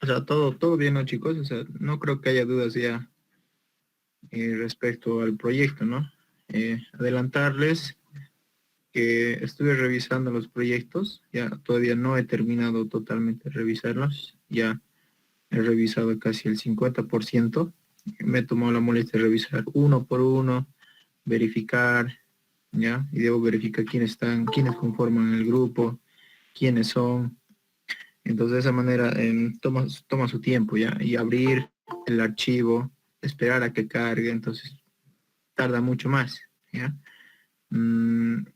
O sea, todo bien, ¿no, chicos? O sea, no creo que haya dudas ya respecto al proyecto, ¿no? Adelantarles que estuve revisando los proyectos, ya todavía no he terminado totalmente de revisarlos, ya he revisado casi el 50%, me he tomado la molestia de revisar uno por uno, verificar, ya, y debo verificar quiénes están, quiénes conforman el grupo, quiénes son. Entonces de esa manera toma su tiempo, ya, y abrir el archivo, esperar a que cargue, entonces tarda mucho más, ya.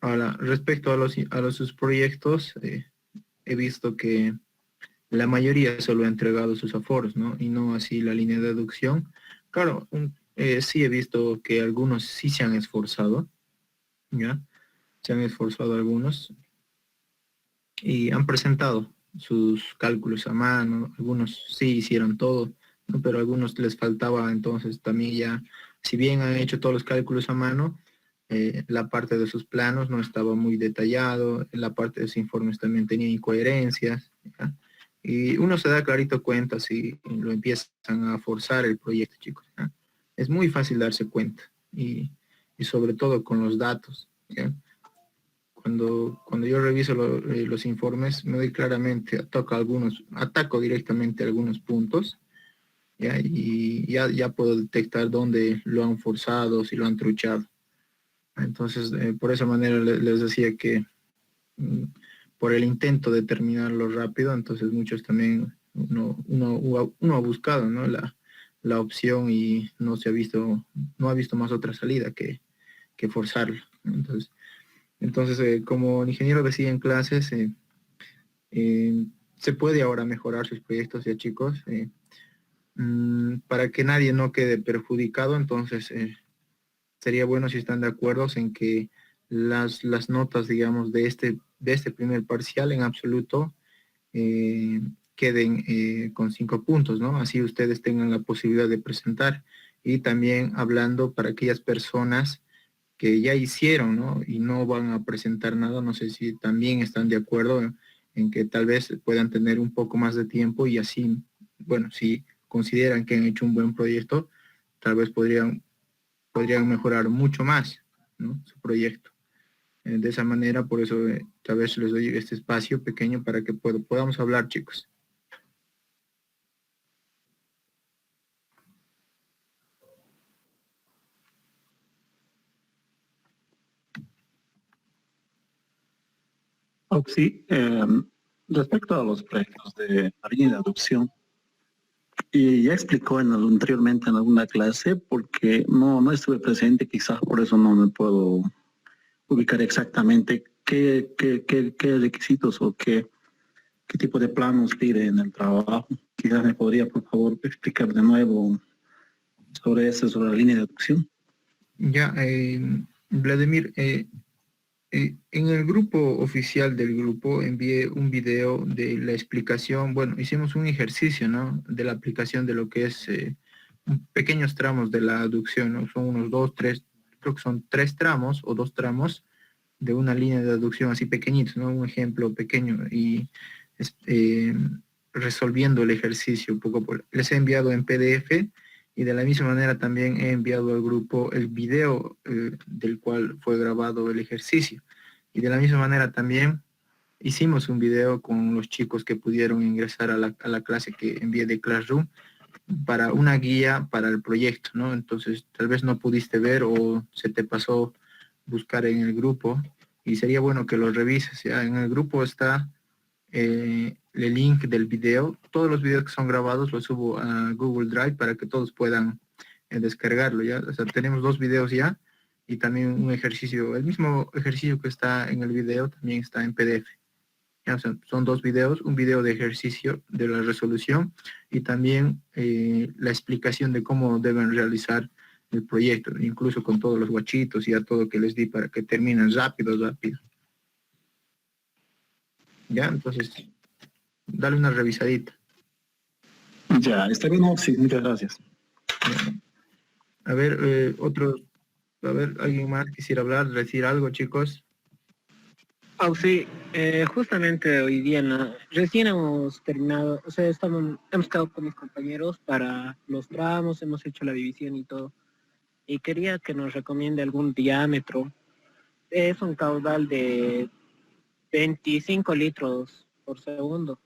Ahora, respecto a sus proyectos, he visto que la mayoría solo ha entregado sus aforos, ¿no? Y no así la línea de deducción. Claro, sí he visto que algunos sí se han esforzado, ¿ya? Se han esforzado algunos y han presentado sus cálculos a mano, algunos sí hicieron todo, ¿no? Pero a algunos les faltaba entonces también ya, si bien han hecho todos los cálculos a mano, la parte de sus planos no estaba muy detallado, la parte de sus informes también tenía incoherencias, ¿ya? Y uno se da clarito cuenta si lo empiezan a forzar el proyecto, chicos, ¿ya? Es muy fácil darse cuenta y sobre todo con los datos, ¿ya? Cuando yo reviso los informes, me doy claramente, ataco directamente algunos puntos, ¿ya? Y ya puedo detectar dónde lo han forzado, si lo han truchado. Entonces, por esa manera les decía que mm, por el intento de terminarlo rápido, entonces muchos también, uno ha buscado, ¿no? La opción y no ha visto más otra salida que forzarlo. Entonces, como el ingeniero decía en clases, se puede ahora mejorar sus proyectos ya, chicos, para que nadie no quede perjudicado. Entonces, sería bueno si están de acuerdo en que las notas, digamos, de este primer parcial en absoluto queden con 5 puntos, ¿no? Así ustedes tengan la posibilidad de presentar. Y también hablando para aquellas personas que ya hicieron, ¿no? Y no van a presentar nada, no sé si también están de acuerdo en que tal vez puedan tener un poco más de tiempo y así, bueno, si consideran que han hecho un buen proyecto, tal vez podrían mejorar mucho más, ¿no? Su proyecto. De esa manera, por eso tal vez les doy este espacio pequeño para que podamos hablar, chicos. Sí, respecto a los proyectos de la línea de adopción, y ya explicó anteriormente en alguna clase, porque no estuve presente, quizás por eso no me puedo ubicar exactamente qué requisitos o qué tipo de planos pide en el trabajo. Quizás me podría, por favor, explicar de nuevo sobre eso, sobre la línea de adopción. Ya, Vladimir, en el grupo oficial del grupo envié un video de la explicación, bueno, hicimos un ejercicio, ¿no? De la aplicación de lo que es pequeños tramos de la aducción, ¿no? Son unos dos, tres, creo que son 3 tramos o 2 tramos de una línea de aducción así pequeñitos, ¿no? Un ejemplo pequeño y este, resolviendo el ejercicio poco a poco. Les he enviado en PDF y de la misma manera también he enviado al grupo el video del cual fue grabado el ejercicio. Y de la misma manera también hicimos un video con los chicos que pudieron ingresar a la clase que envié de Classroom para una guía para el proyecto, ¿no? Entonces, tal vez no pudiste ver o se te pasó buscar en el grupo y sería bueno que lo revises, ¿ya? En el grupo está el link del video. Todos los videos que son grabados los subo a Google Drive para que todos puedan descargarlo, ¿ya? O sea, tenemos 2 videos ya y también un ejercicio, el mismo ejercicio que está en el video también está en PDF. ¿Ya? O sea, son 2 videos, un video de ejercicio de la resolución y también la explicación de cómo deben realizar el proyecto, incluso con todos los guachitos y a todo que les di para que terminen rápido. ¿Ya? Entonces, dale una revisadita. Ya, está bien, no, sí, muchas gracias. A ver, a ver, ¿alguien más quisiera hablar, decir algo, chicos? Sí, justamente hoy día recién hemos terminado, o sea, hemos quedado con mis compañeros para los tramos, hemos hecho la división y todo, y quería que nos recomiende algún diámetro. Es un caudal de 25 litros por segundo.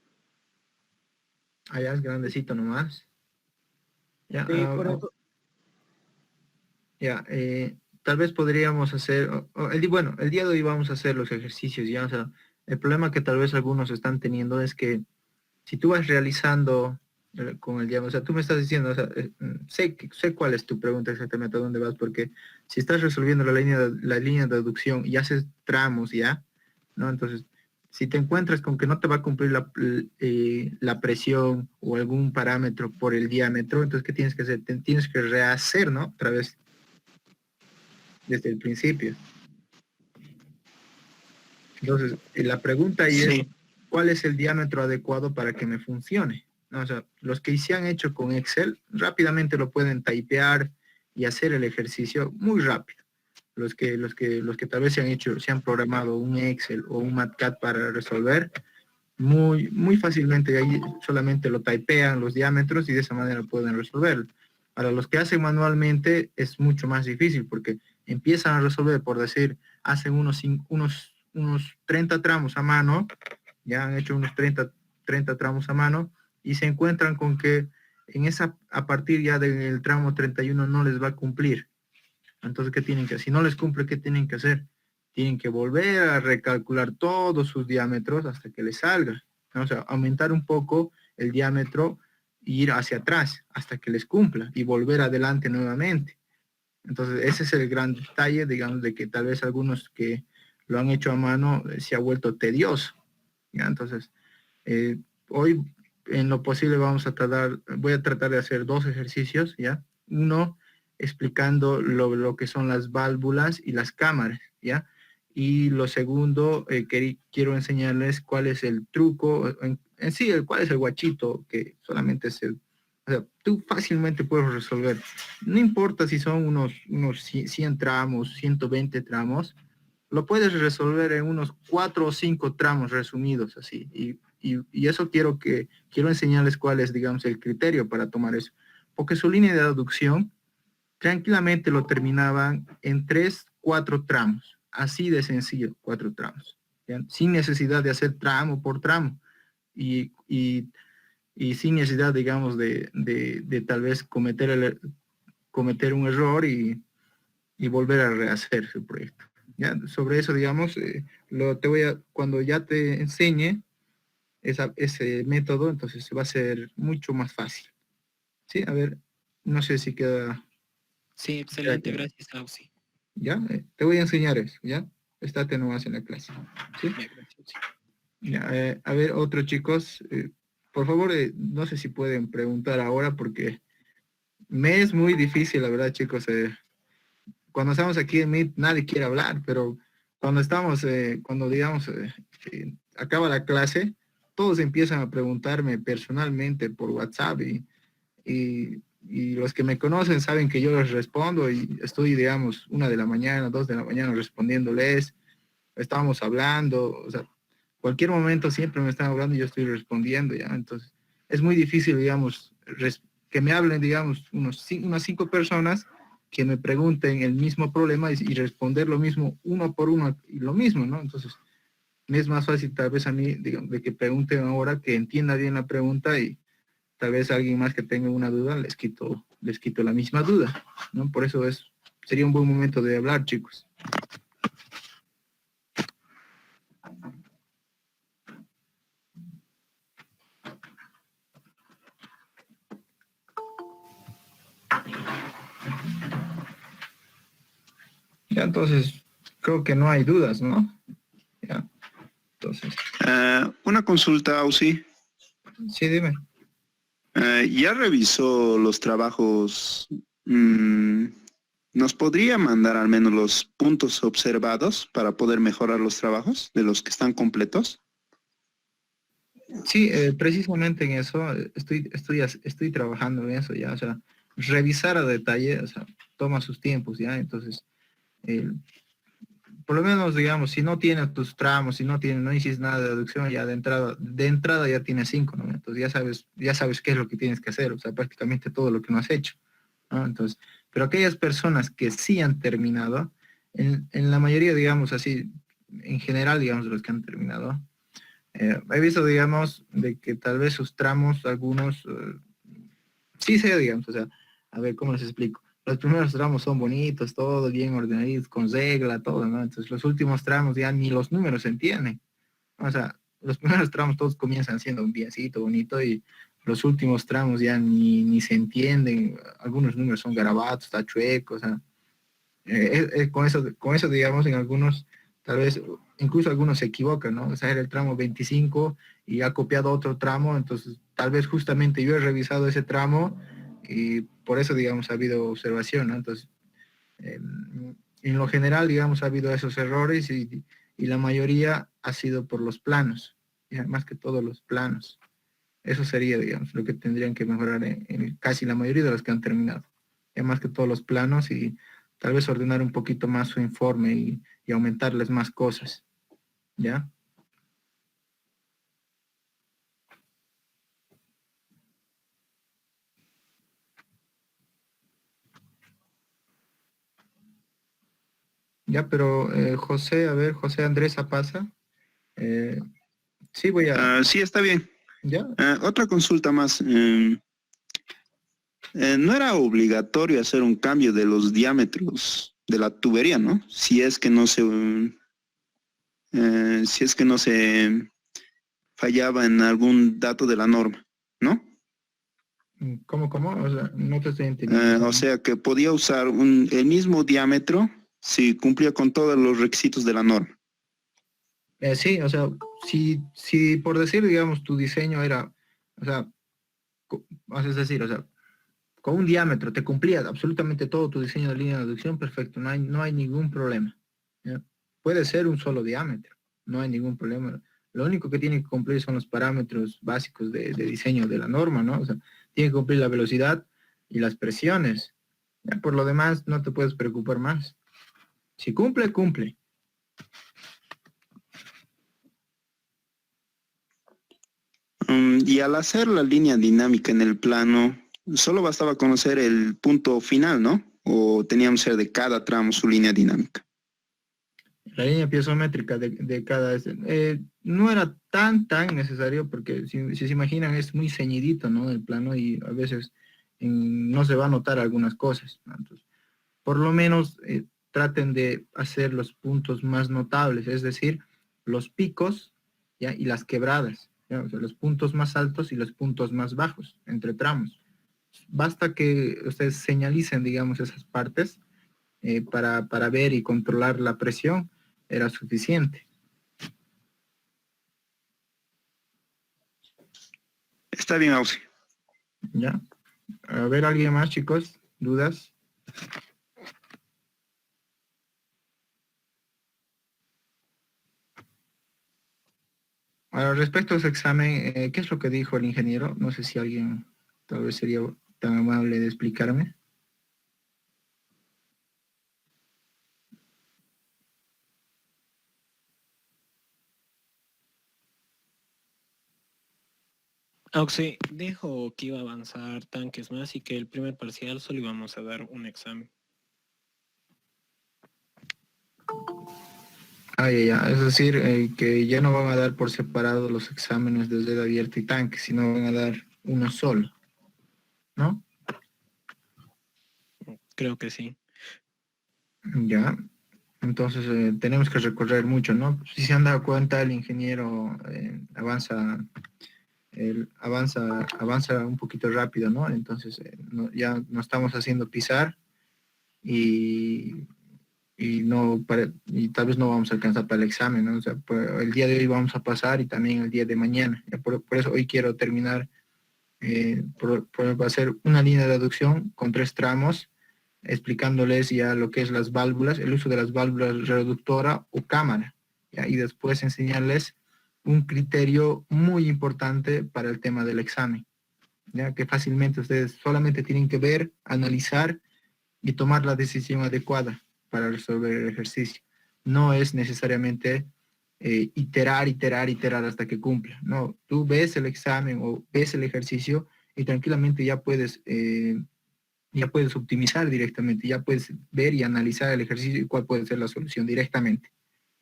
Allá es grandecito nomás. Ya, Sí, por eso, ya, tal vez podríamos hacer, bueno, el día de hoy vamos a hacer los ejercicios, ya, o sea, el problema que tal vez algunos están teniendo es que si tú vas realizando con el diámetro, o sea, tú me estás diciendo, o sea, sé cuál es tu pregunta exactamente a dónde vas, porque si estás resolviendo la línea de aducción y haces tramos ya, ¿no? Entonces, si te encuentras con que no te va a cumplir la presión o algún parámetro por el diámetro, entonces, ¿qué tienes que hacer? Tienes que rehacer, ¿no? Otra vez desde el principio. Entonces, la pregunta ahí es, sí, ¿cuál es el diámetro adecuado para que me funcione? ¿No? O sea, los que se han hecho con Excel rápidamente lo pueden typear y hacer el ejercicio muy rápido. Los que tal vez se han programado un Excel o un MATCAD para resolver, muy fácilmente ahí solamente lo typean los diámetros y de esa manera pueden resolver. Para los que hacen manualmente es mucho más difícil porque empiezan a resolver, por decir, hacen unos 30 tramos a mano, ya han hecho unos 30 tramos a mano y se encuentran con que a partir ya del tramo 31 no les va a cumplir. Entonces, ¿qué tienen que hacer? Si no les cumple, ¿qué tienen que hacer? Tienen que volver a recalcular todos sus diámetros hasta que les salga, ¿no? O sea, aumentar un poco el diámetro e ir hacia atrás hasta que les cumpla y volver adelante nuevamente. Entonces, ese es el gran detalle, digamos, de que tal vez algunos que lo han hecho a mano se ha vuelto tedioso, ¿ya? Entonces, eh, hoy en lo posible voy a tratar de hacer dos ejercicios, ¿ya? Uno explicando lo que son las válvulas y las cámaras, ¿ya? Y lo segundo, quiero enseñarles cuál es el truco, en sí, cuál es el guachito, que solamente o sea, tú fácilmente puedes resolver. No importa si son unos 100 tramos, 120 tramos, lo puedes resolver en unos 4 o 5 tramos resumidos así. Y eso quiero enseñarles cuál es, digamos, el criterio para tomar eso. Porque su línea de aducción tranquilamente lo terminaban en 3 4 tramos. Así de sencillo, 4 tramos. ¿Ya? Sin necesidad de hacer tramo por tramo. Y sin necesidad, digamos, de tal vez cometer un error y volver a rehacer su proyecto. ¿Ya? Sobre eso, digamos, cuando ya te enseñe ese método, entonces va a ser mucho más fácil. Sí, a ver, no sé si sí, queda excelente, claro. gracias, Ausi. ¿Ya? Te voy a enseñar eso, ¿ya? Estate nomás en la clase. ¿Sí? Ya, gracias, Ausi. Ya, a ver, otros chicos, por favor, no sé si pueden preguntar ahora porque me es muy difícil, la verdad, chicos. Cuando estamos aquí en Meet, nadie quiere hablar, pero cuando digamos, acaba la clase, todos empiezan a preguntarme personalmente por WhatsApp y los que me conocen saben que yo les respondo y estoy, digamos, 1 de la mañana, 2 de la mañana respondiéndoles, estábamos hablando, o sea, cualquier momento siempre me están hablando y yo estoy respondiendo, ¿ya? Entonces, es muy difícil, digamos, que me hablen, digamos, unas 5 personas que me pregunten el mismo problema y responder lo mismo uno por uno y lo mismo, ¿no? Entonces, me es más fácil tal vez a mí, digamos, de que pregunten ahora, que entienda bien la pregunta y tal vez a alguien más que tenga una duda les quito la misma duda, ¿no? Por eso sería un buen momento de hablar, chicos. Ya, entonces, creo que no hay dudas, ¿no? Ya, entonces, Una consulta, Ausi. sí, dime. ¿Ya revisó los trabajos? Mm, ¿Nos podría mandar al menos los puntos observados para poder mejorar los trabajos de los que están completos? Sí, precisamente en eso estoy trabajando en eso ya, o sea, revisar a detalle, o sea, toma sus tiempos ya, entonces, eh, por lo menos, digamos, si no tienes tus tramos, si no tienes, no hiciste nada de deducción, ya de entrada ya tienes 5, ¿no? Entonces ya sabes qué es lo que tienes que hacer, o sea, prácticamente todo lo que no has hecho, ¿no? Entonces, pero aquellas personas que sí han terminado, en la mayoría, digamos así, en general, digamos, los que han terminado, he visto, digamos, de que tal vez sus tramos, algunos, sí sé, digamos, o sea, a ver, ¿cómo les explico? Los primeros tramos son bonitos, todo bien ordenaditos, con regla, todo, ¿no? Entonces los últimos tramos ya ni los números se entienden. O sea, los primeros tramos todos comienzan siendo un biencito bonito y los últimos tramos ya ni se entienden. Algunos números son garabatos, está chueco, o sea, con eso, digamos, en algunos, tal vez, incluso algunos se equivocan, ¿no? O sea, era el tramo 25 y ha copiado otro tramo, entonces tal vez justamente yo he revisado ese tramo y por eso, digamos, ha habido observación, ¿no? Entonces, en lo general, digamos, ha habido esos errores y la mayoría ha sido por los planos, ya, más que todos los planos. Eso sería, digamos, lo que tendrían que mejorar en casi la mayoría de los que han terminado. Ya más que todos los planos y tal vez ordenar un poquito más su informe y aumentarles más cosas, ¿ya? Ya, pero José, a ver, José Andrés Apaza, eh, sí voy a, Sí, está bien. ¿ya? Otra consulta más. No era obligatorio hacer un cambio de los diámetros de la tubería, ¿no? Si es que no se fallaba en algún dato de la norma, ¿no? ¿Cómo? O sea, no te estoy entendiendo. O sea que podía usar el mismo diámetro si cumplía con todos los requisitos de la norma. Sí, o sea, si por decir, digamos, tu diseño era, o sea, es decir, o sea, con un diámetro te cumplía absolutamente todo tu diseño de línea de aducción, perfecto, no hay ningún problema, ¿ya? Puede ser un solo diámetro, no hay ningún problema. Lo único que tiene que cumplir son los parámetros básicos de diseño de la norma, ¿no? O sea, tiene que cumplir la velocidad y las presiones. Ya, por lo demás, no te puedes preocupar más. Si cumple, cumple. Y al hacer la línea dinámica en el plano, solo bastaba conocer el punto final, ¿no? O teníamos que hacer de cada tramo su línea dinámica. La línea piezométrica de cada... no era tan necesario porque si se imaginan es muy ceñidito, ¿no? El plano y a veces no se va a notar algunas cosas, ¿no? Entonces, por lo menos traten de hacer los puntos más notables, es decir, los picos, ¿ya? Y las quebradas, ¿ya? O sea, los puntos más altos y los puntos más bajos entre tramos. Basta que ustedes señalicen, digamos, esas partes para ver y controlar la presión, era suficiente. Está bien, Ausi. ¿Ya? A ver, ¿alguien más, chicos? ¿Dudas? Ahora, respecto a ese examen, ¿qué es lo que dijo el ingeniero? No sé si alguien tal vez sería tan amable de explicarme. Auxi dijo que iba a avanzar tanques más y que el primer parcial solo íbamos a dar un examen. Ya. Es decir, que ya no van a dar por separado los exámenes de dedo abierto y tanque, sino van a dar uno solo, ¿no? Creo que sí. Ya. Entonces tenemos que recorrer mucho, ¿no? Si se han dado cuenta, el ingeniero avanza un poquito rápido, ¿no? Entonces ya nos estamos haciendo pisar y, y tal vez no vamos a alcanzar para el examen, ¿no? O sea, el día de hoy vamos a pasar y también el día de mañana. Por eso hoy quiero terminar, va a ser una línea de aducción con 3 tramos, explicándoles ya lo que es las válvulas, el uso de las válvulas reductora o cámara, ¿ya? Y después enseñarles un criterio muy importante para el tema del examen, ya que fácilmente ustedes solamente tienen que ver, analizar y tomar la decisión adecuada para resolver el ejercicio. no es necesariamente iterar hasta que cumpla. No, tú ves el examen o ves el ejercicio y tranquilamente ya puedes optimizar directamente, ya puedes ver y analizar el ejercicio y cuál puede ser la solución directamente.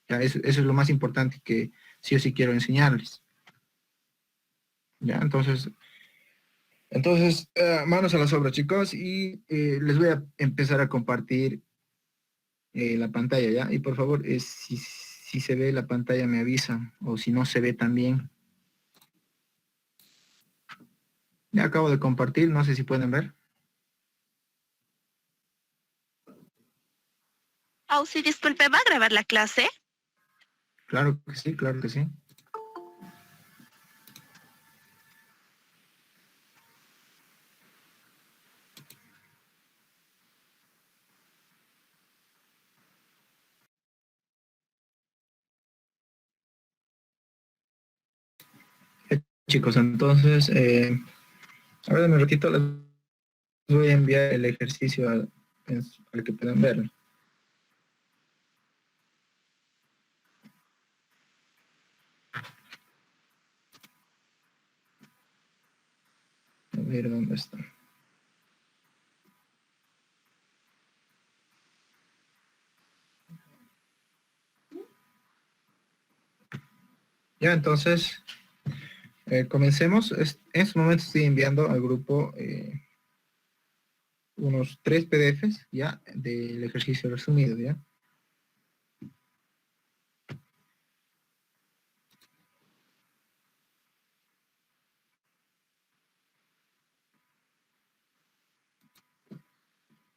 ¿Ya? Eso es lo más importante que sí o sí quiero enseñarles. ¿Ya? Entonces, manos a las obras, chicos, y les voy a empezar a compartir la pantalla, ¿ya? Y por favor, si se ve la pantalla me avisan, o si no se ve también. Ya acabo de compartir, no sé si pueden ver. Oh, sí, disculpe, ¿va a grabar la clase? Claro que sí, claro que sí. Chicos, entonces, a ver, un ratito les voy a enviar el ejercicio para que puedan verlo. A ver dónde está. Ya, entonces, comencemos. En este momento estoy enviando al grupo unos 3 PDFs, ya, del ejercicio resumido, ya.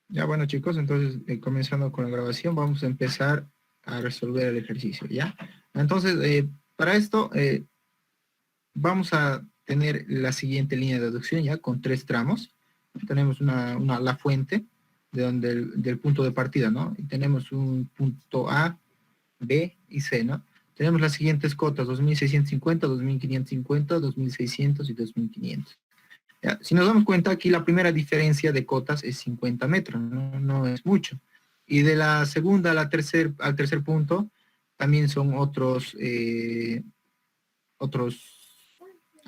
Ya, bueno, chicos, entonces, comenzando con la grabación, vamos a empezar a resolver el ejercicio, ¿ya? Entonces, para esto, vamos a tener la siguiente línea de deducción, ya, con 3 tramos. Tenemos la fuente, del punto de partida, ¿no? Y tenemos un punto A, B y C, ¿no? Tenemos las siguientes cotas, 2.650, 2.550, 2.600 y 2.500. ¿Ya? Si nos damos cuenta, aquí la primera diferencia de cotas es 50 metros, no es mucho. Y de la segunda al tercer punto, también son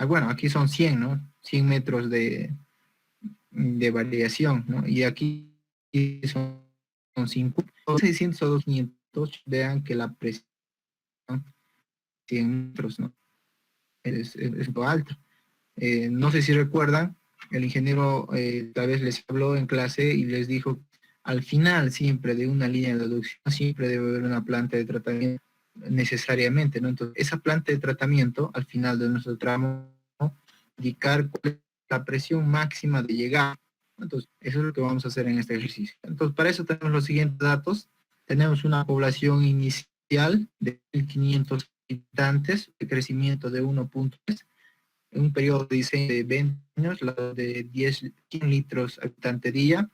bueno, aquí son 100, ¿no? 100 metros de variación, ¿no? Y aquí son 5, 600 o 2.500, vean que la presión 100 metros, ¿no? Es lo alto. No sé si recuerdan, el ingeniero tal vez les habló en clase y les dijo, al final siempre de una línea de deducción, siempre debe haber una planta de tratamiento necesariamente, ¿no? Entonces, esa planta de tratamiento, al final de nuestro tramo, ¿no? Indicar cuál es la presión máxima de llegar. Entonces, eso es lo que vamos a hacer en este ejercicio. Entonces, para eso tenemos los siguientes datos. Tenemos una población inicial de 1.500 habitantes, de crecimiento de 1.3, en un periodo de diseño de 20 años, la de 100 litros habitante día,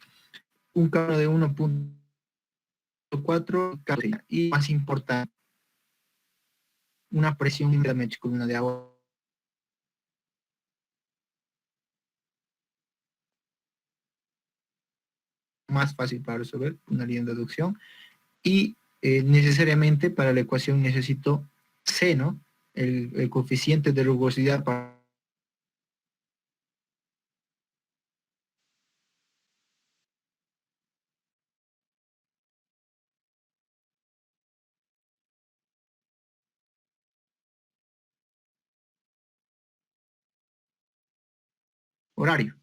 un cambio de 1.4 y más importante, una presión de la columna de agua más fácil para resolver, una línea de deducción, y necesariamente para la ecuación necesito C, ¿no? El coeficiente de rugosidad para horario.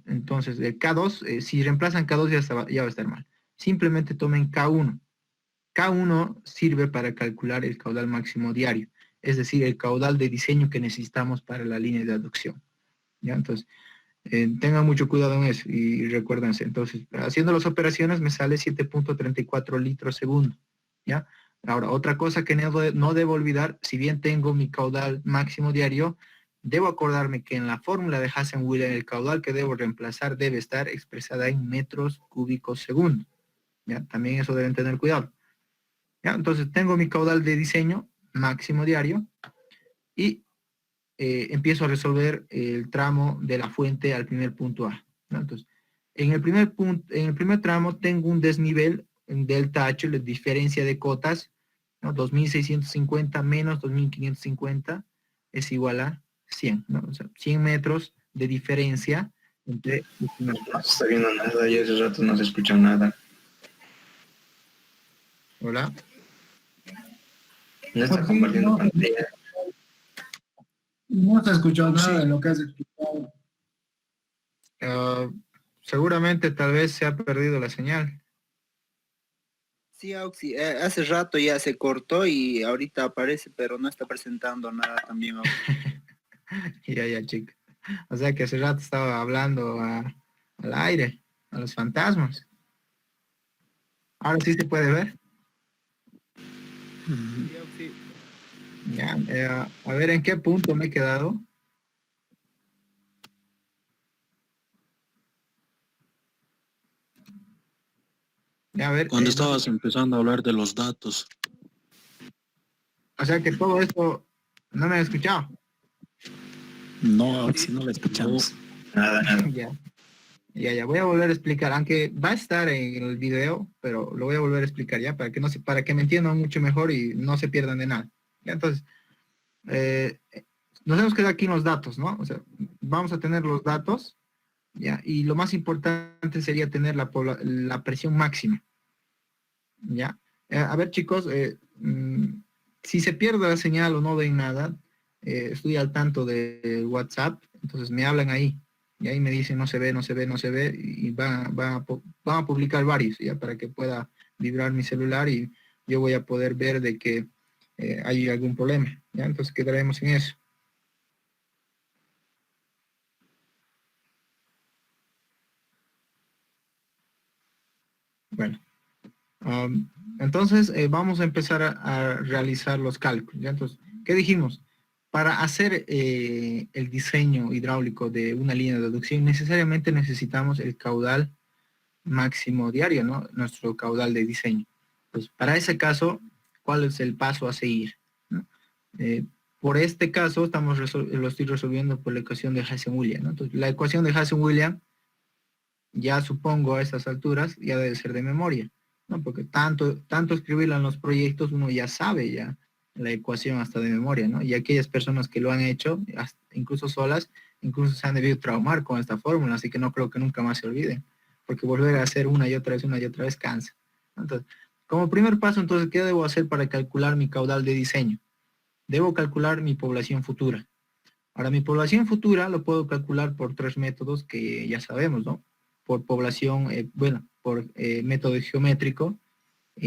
Entonces, el K2, si reemplazan K2 ya va a estar mal. Simplemente tomen K1. K1 sirve para calcular el caudal máximo diario, es decir, el caudal de diseño que necesitamos para la línea de aducción. ¿Ya? Entonces, tengan mucho cuidado en eso y recuérdense. Entonces, haciendo las operaciones me sale 7.34 litros segundo. ¿Ya? Ahora, otra cosa que no debo olvidar, si bien tengo mi caudal máximo diario, debo acordarme que en la fórmula de Hasen-Wheeler el caudal que debo reemplazar debe estar expresada en metros cúbicos segundo. ¿Ya? También eso deben tener cuidado. ¿Ya? Entonces tengo mi caudal de diseño máximo diario y empiezo a resolver el tramo de la fuente al primer punto A, ¿no? Entonces, en el primer tramo tengo un desnivel en delta H, la diferencia de cotas, ¿no? 2.650 menos 2.550 es igual a 100, ¿no? O sea, 100 metros de diferencia entre... No se está viendo nada y hace rato no se escucha nada. Hola. No está compartiendo pantalla. No se escuchó nada de lo que has explicado. Seguramente tal vez se ha perdido la señal. Sí, Auxi, hace rato ya se cortó y ahorita aparece, pero no está presentando nada también, Auxi. Ya, chica. O sea que hace rato estaba hablando al aire, a los fantasmas. Ahora sí se puede ver. Sí, Auxi. Ya, a ver en qué punto me he quedado. Ya, a ver. Cuando estabas empezando a hablar de los datos. O sea que todo esto no me ha escuchado. No, si no lo escuchamos. Nada, nada. Ya, voy a volver a explicar, aunque va a estar en el video, pero lo voy a volver a explicar ya para que no se, para que me entiendan mucho mejor y no se pierdan de nada. Ya, entonces, nos hemos quedado aquí en los datos, ¿no? O sea, vamos a tener los datos, ya, y lo más importante sería tener la presión máxima. Ya. A ver, chicos, si se pierde la señal o no ven nada, estoy al tanto de WhatsApp, entonces me hablan ahí. Y ahí me dicen no se ve, y van a publicar varios, ya, para que pueda vibrar mi celular y yo voy a poder ver de que hay algún problema, ya, entonces quedaremos en eso. Bueno, entonces vamos a empezar a realizar los cálculos, ya, entonces, ¿qué dijimos? Para hacer el diseño hidráulico de una línea de aducción necesariamente necesitamos el caudal máximo diario, ¿no? Nuestro caudal de diseño. Pues para ese caso, ¿cuál es el paso a seguir? ¿No? Por este caso lo estoy resolviendo por la ecuación de Hazen-Williams, ¿no? Entonces, la ecuación de Hazen-Williams, ya supongo a estas alturas, ya debe ser de memoria, ¿no? Porque tanto escribirla en los proyectos uno ya sabe ya la ecuación hasta de memoria, ¿no? Y aquellas personas que lo han hecho, incluso solas, incluso se han debido traumar con esta fórmula, así que no creo que nunca más se olviden, porque volver a hacer una y otra vez cansa. Entonces, como primer paso, entonces, ¿qué debo hacer para calcular mi caudal de diseño? Debo calcular mi población futura. Ahora, mi población futura lo puedo calcular por tres métodos que ya sabemos, ¿no? Por población, por método geométrico,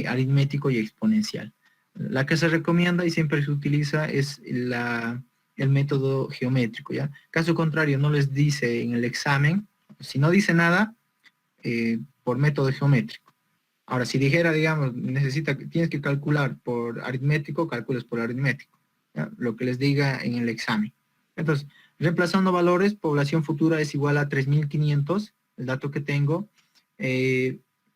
aritmético y exponencial. La que se recomienda y siempre se utiliza es el método geométrico, ¿ya? Caso contrario, no les dice en el examen, si no dice nada, por método geométrico. Ahora, si dijera, digamos, tienes que calcular por aritmético, calcules por aritmético, ¿ya? Lo que les diga en el examen. Entonces, reemplazando valores, población futura es igual a 3.500, el dato que tengo,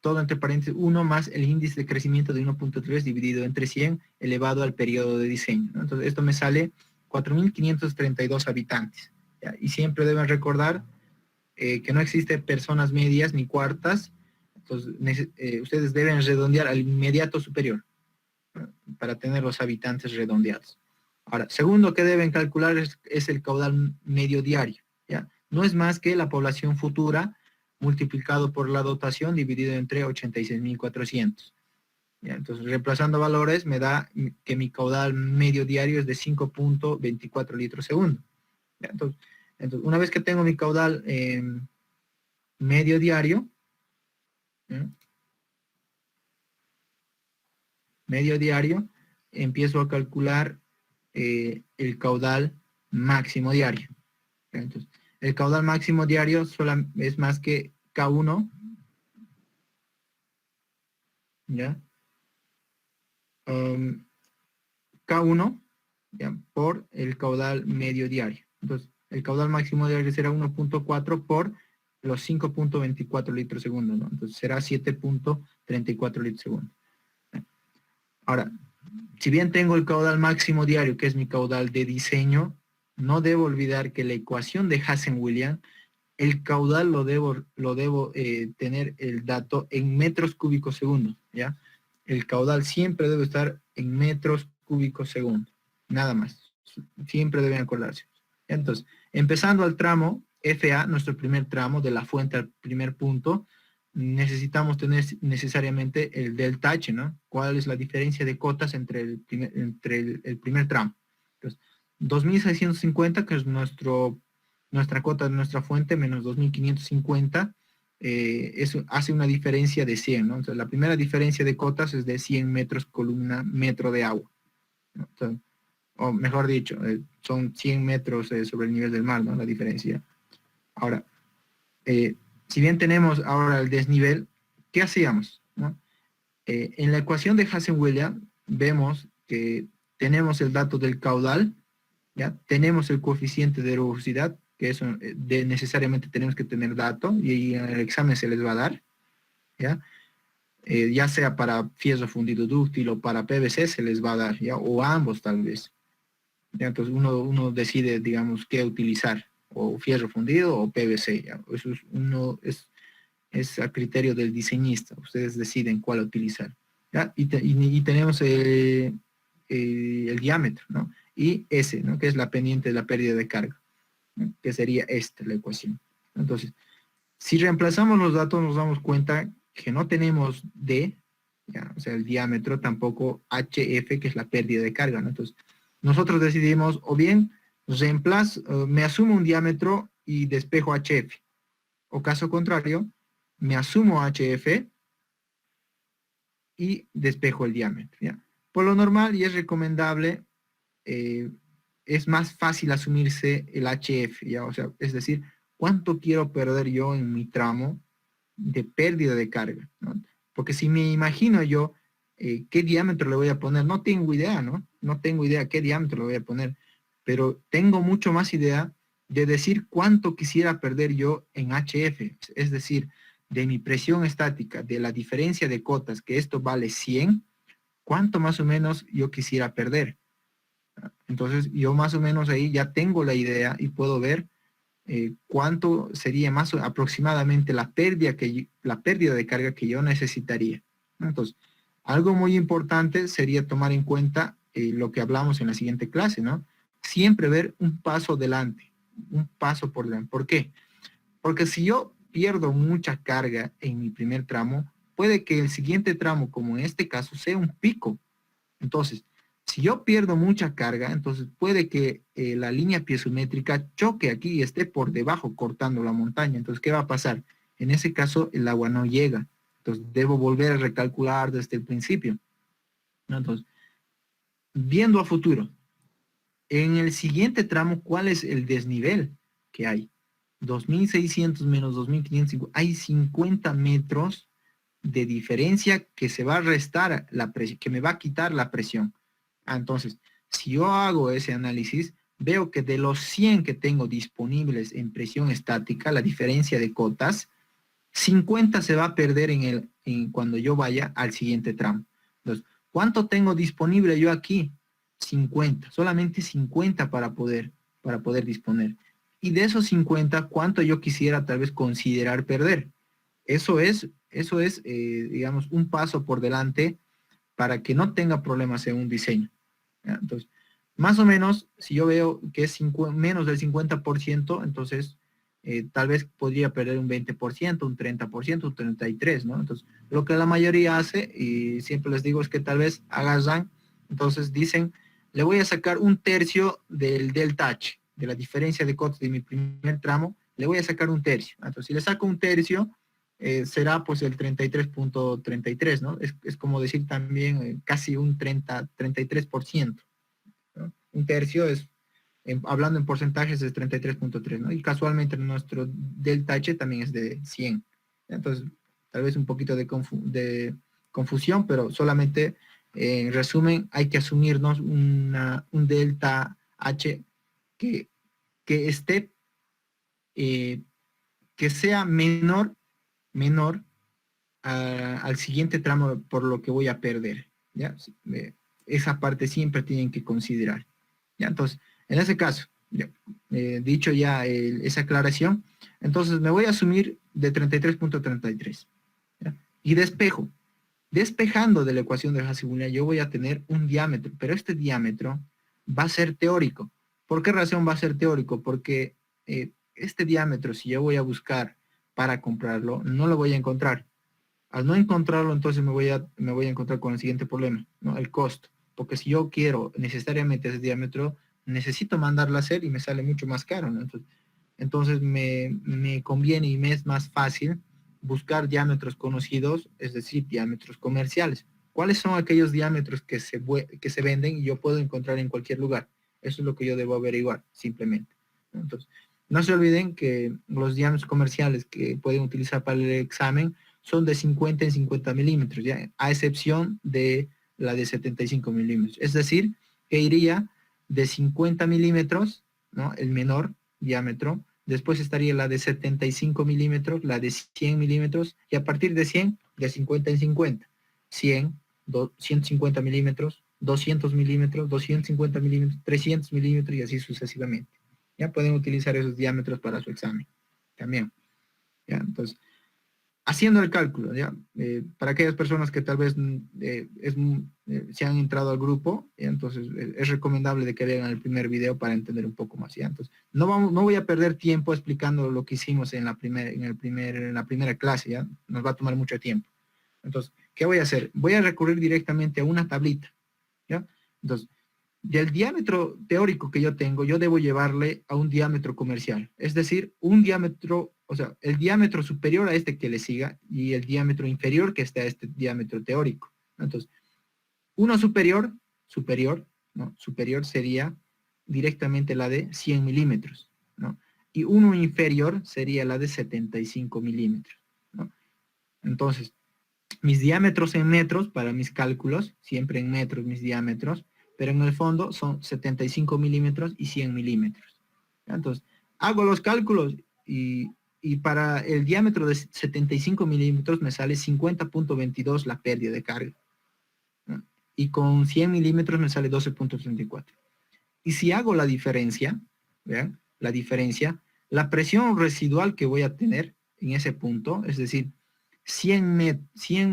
todo entre paréntesis 1 más el índice de crecimiento de 1.3 dividido entre 100 elevado al periodo de diseño, ¿no? Entonces esto me sale 4.532 habitantes, ¿ya? Y siempre deben recordar que no existe personas medias ni cuartas, entonces ustedes deben redondear al inmediato superior, ¿no? Para tener los habitantes redondeados. Ahora, segundo que deben calcular es el caudal medio diario, ¿ya? No es más que la población futura multiplicado por la dotación dividido entre 86.400. Entonces, reemplazando valores, me da que mi caudal medio diario es de 5.24 litros segundo. ¿Ya? Entonces, una vez que tengo mi caudal medio diario, ¿ya? Empiezo a calcular el caudal máximo diario. ¿Ya? Entonces, el caudal máximo diario es más que K1, ¿ya? K1, ¿ya? Por el caudal medio diario. Entonces, el caudal máximo diario será 1.4 por los 5.24 litros segundo, ¿no? Entonces, será 7.34 litros segundo. Ahora, si bien tengo el caudal máximo diario, que es mi caudal de diseño, no debo olvidar que la ecuación de Hazen-Williams el caudal lo debo tener el dato en metros cúbicos segundo, ¿ya? El caudal siempre debe estar en metros cúbicos segundo, nada más. Siempre deben acordarse. Entonces, empezando al tramo FA, nuestro primer tramo, de la fuente al primer punto, necesitamos tener necesariamente el delta H, ¿no? ¿Cuál es la diferencia de cotas entre el primer tramo? Entonces, 2.650, que es nuestra cota de nuestra fuente, menos 2.550, eso hace una diferencia de 100, ¿no? Entonces, la primera diferencia de cotas es de 100 metros columna metro de agua, ¿no? Entonces, o mejor dicho, son 100 metros sobre el nivel del mar, ¿no? La diferencia. Ahora, si bien tenemos ahora el desnivel, ¿qué hacíamos, no? En la ecuación de Hazen-Williams vemos que tenemos el dato del caudal, ¿ya? Tenemos el coeficiente de rugosidad, que eso necesariamente tenemos que tener dato, y en el examen se les va a dar, ¿ya? Ya sea para fierro fundido dúctil o para PVC se les va a dar, ¿ya? O ambos tal vez. ¿Ya? Entonces uno decide, digamos, qué utilizar, o fierro fundido o PVC, ¿ya? Eso es a criterio del diseñista, ustedes deciden cuál utilizar, ¿ya? Y tenemos el diámetro, ¿no? Y S, ¿no? Que es la pendiente de la pérdida de carga, ¿no? Que sería esta la ecuación. Entonces, si reemplazamos los datos nos damos cuenta que no tenemos D, ¿ya? O sea, el diámetro, tampoco HF, que es la pérdida de carga, ¿no? Entonces, nosotros decidimos, o bien me asumo un diámetro y despejo HF, o caso contrario, me asumo HF y despejo el diámetro, ¿ya? Por lo normal, y es recomendable, es más fácil asumirse el HF, ¿ya? O sea, es decir, ¿cuánto quiero perder yo en mi tramo de pérdida de carga, ¿no? Porque si me imagino yo qué diámetro le voy a poner, no tengo idea, ¿no? No tengo idea qué diámetro le voy a poner, pero tengo mucho más idea de decir cuánto quisiera perder yo en HF, es decir, de mi presión estática, de la diferencia de cotas, que esto vale 100, cuánto más o menos yo quisiera perder. Entonces, yo más o menos ahí ya tengo la idea y puedo ver cuánto sería más aproximadamente la pérdida de carga que yo necesitaría. Entonces, algo muy importante sería tomar en cuenta lo que hablamos en la siguiente clase, ¿no? Siempre ver un paso adelante, un paso por delante. ¿Por qué? Porque si yo pierdo mucha carga en mi primer tramo, puede que el siguiente tramo, como en este caso, sea un pico. Entonces, si yo pierdo mucha carga, entonces puede que la línea piezométrica choque aquí y esté por debajo cortando la montaña. Entonces, ¿qué va a pasar? En ese caso, el agua no llega. Entonces, debo volver a recalcular desde el principio, ¿no? Entonces, viendo a futuro, en el siguiente tramo, ¿cuál es el desnivel que hay? 2.600 menos 2.500, hay 50 metros de diferencia que se va a restar la presión, que me va a quitar la presión. Entonces, si yo hago ese análisis, veo que de los 100 que tengo disponibles en presión estática, la diferencia de cotas, 50 se va a perder cuando yo vaya al siguiente tramo. Entonces, ¿cuánto tengo disponible yo aquí? 50, solamente 50 para poder disponer. Y de esos 50, ¿cuánto yo quisiera tal vez considerar perder? Eso es, digamos, un paso por delante para que no tenga problemas en un diseño, ¿ya? Entonces, más o menos, si yo veo que es menos del 50%, entonces tal vez podría perder un 20%, un 30%, un 33%, ¿no? Entonces, lo que la mayoría hace, y siempre les digo, es que tal vez agarran, entonces dicen, le voy a sacar un tercio del delta H, de la diferencia de cotas de mi primer tramo, le voy a sacar un tercio. Entonces, si le saco un tercio, será pues el 33.33, ¿no? Es como decir también casi un 33%, ¿no? Un tercio es, hablando en porcentajes, es 33.3, ¿no? Y casualmente nuestro delta H también es de 100. Entonces, tal vez un poquito de confusión, pero solamente, en resumen, hay que asumirnos un delta H que esté, que sea menor al siguiente tramo por lo que voy a perder, ¿ya? Esa parte siempre tienen que considerar, ¿ya? Entonces, en ese caso, Ya, dicho ya esa aclaración, entonces me voy a asumir de 33.33. Y despejo. Despejando de la ecuación de Hasi-Wheeler, yo voy a tener un diámetro, pero este diámetro va a ser teórico. ¿Por qué razón va a ser teórico? Porque este diámetro, si yo voy a buscar para comprarlo, no lo voy a encontrar. Al no encontrarlo, entonces me voy a encontrar con el siguiente problema, ¿no? El costo. Porque si yo quiero necesariamente ese diámetro, necesito mandarlo a hacer y me sale mucho más caro, ¿no? Entonces me conviene y me es más fácil buscar diámetros conocidos, es decir, diámetros comerciales. ¿Cuáles son aquellos diámetros que se venden y yo puedo encontrar en cualquier lugar? Eso es lo que yo debo averiguar, simplemente. Entonces, no se olviden que los diámetros comerciales que pueden utilizar para el examen son de 50 en 50 milímetros, ¿ya? A excepción de la de 75 milímetros. Es decir, que iría de 50 milímetros, ¿no? El menor diámetro. Después estaría la de 75 milímetros, la de 100 milímetros, y a partir de 100, de 50 en 50. 100, 150 milímetros, 200 milímetros, 250 milímetros, 300 milímetros y así sucesivamente. Ya pueden utilizar esos diámetros para su examen también. ¿Ya? Entonces, haciendo el cálculo, ¿ya? Para aquellas personas que tal vez se han entrado al grupo, ¿ya? Entonces es recomendable de que vean el primer video para entender un poco más, ¿ya? Entonces, no voy a perder tiempo explicando lo que hicimos en la primera clase, ¿ya? Nos va a tomar mucho tiempo. Entonces, ¿qué voy a hacer? Voy a recurrir directamente a una tablita, ¿ya? Entonces, del diámetro teórico que yo tengo, yo debo llevarle a un diámetro comercial. Es decir, un diámetro, o sea, el diámetro superior a este que le siga y el diámetro inferior que esté a este diámetro teórico. Entonces, uno superior, ¿no? Superior sería directamente la de 100 milímetros, ¿no? Y uno inferior sería la de 75 milímetros, ¿no? Entonces, mis diámetros en metros para mis cálculos, siempre en metros mis diámetros, pero en el fondo son 75 milímetros y 100 milímetros. Entonces, hago los cálculos y para el diámetro de 75 milímetros me sale 50.22 la pérdida de carga, ¿no? Y con 100 milímetros me sale 12.34. Y si hago la diferencia, ¿vean? La diferencia, la presión residual que voy a tener en ese punto, es decir, 100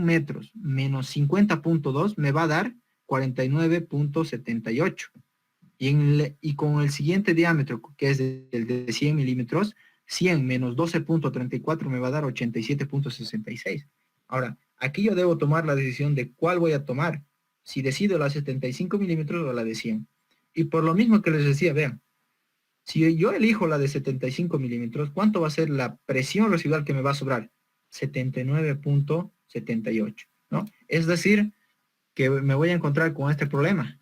metros menos 50.2 me va a dar 49.78. Y con el siguiente diámetro, que es el de 100 milímetros, 100 menos 12.34 me va a dar 87.66. Ahora, aquí yo debo tomar la decisión de cuál voy a tomar, si decido la 75 milímetros o la de 100. Y por lo mismo que les decía, vean, si yo elijo la de 75 milímetros, ¿cuánto va a ser la presión residual que me va a sobrar? 79.78, ¿no? Es decir, que me voy a encontrar con este problema,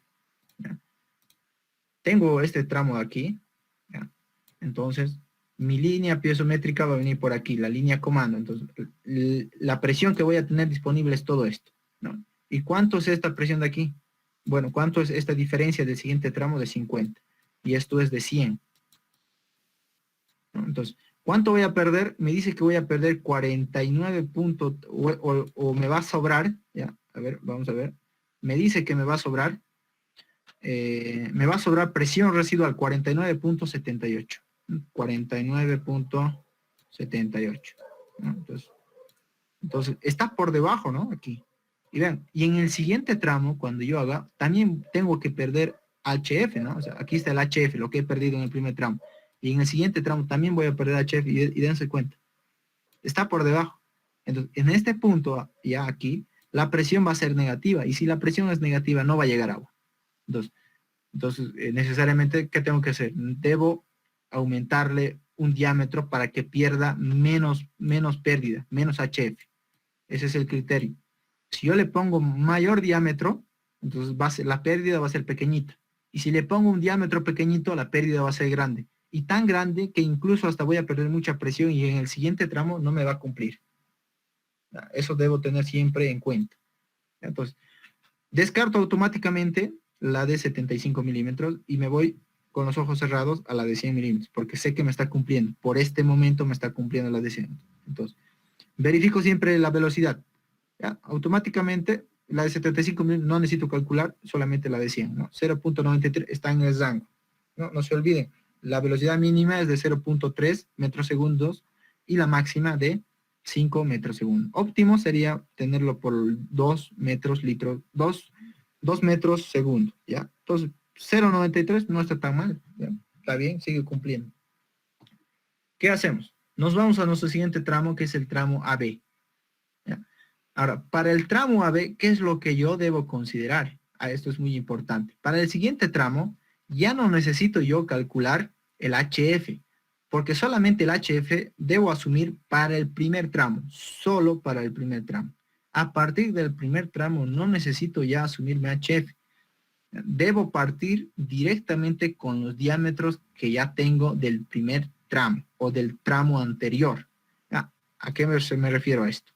¿ya? Tengo este tramo aquí, ¿ya? Entonces, mi línea piezométrica va a venir por aquí, la línea comando. Entonces, la presión que voy a tener disponible es todo esto, ¿no? ¿Y cuánto es esta presión de aquí? Bueno, ¿cuánto es esta diferencia del siguiente tramo? De 50. Y esto es de 100, ¿no? Entonces, ¿cuánto voy a perder? Me dice que voy a perder 49 puntos, o me va a sobrar, ¿ya? A ver, vamos a ver. Me dice que me va a sobrar presión residual 49.78. 49.78, ¿no? Entonces, está por debajo, ¿no? Aquí. Y vean, y en el siguiente tramo, cuando yo haga, también tengo que perder HF, ¿no? O sea, aquí está el HF, lo que he perdido en el primer tramo. Y en el siguiente tramo también voy a perder HF y dense cuenta. Está por debajo. Entonces, en este punto, ya aquí, la presión va a ser negativa. Y si la presión es negativa, no va a llegar agua. Entonces necesariamente, ¿qué tengo que hacer? Debo aumentarle un diámetro para que pierda menos pérdida, menos HF. Ese es el criterio. Si yo le pongo mayor diámetro, entonces la pérdida va a ser pequeñita. Y si le pongo un diámetro pequeñito, la pérdida va a ser grande. Y tan grande que incluso hasta voy a perder mucha presión y en el siguiente tramo no me va a cumplir. Eso debo tener siempre en cuenta. Entonces, descarto automáticamente la de 75 milímetros y me voy con los ojos cerrados a la de 100 milímetros, porque sé que me está cumpliendo. Por este momento me está cumpliendo la de 100. Entonces, verifico siempre la velocidad. ¿Ya? Automáticamente, la de 75 milímetros no necesito calcular, solamente la de 100, ¿no? 0.93 está en el rango. No se olviden, la velocidad mínima es de 0.3 metros segundos y la máxima de 5 metros segundo. Óptimo sería tenerlo por 2 metros segundo, ¿ya? Entonces, 0.93 no está tan mal, ¿ya? Está bien, sigue cumpliendo. ¿Qué hacemos? Nos vamos a nuestro siguiente tramo, que es el tramo AB. ¿Ya? Ahora, para el tramo AB, ¿qué es lo que yo debo considerar? Esto es muy importante. Para el siguiente tramo, ya no necesito yo calcular el HF, porque solamente el HF debo asumir para el primer tramo, solo para el primer tramo. A partir del primer tramo no necesito ya asumir mi HF. Debo partir directamente con los diámetros que ya tengo del primer tramo o del tramo anterior. ¿A qué me refiero a esto?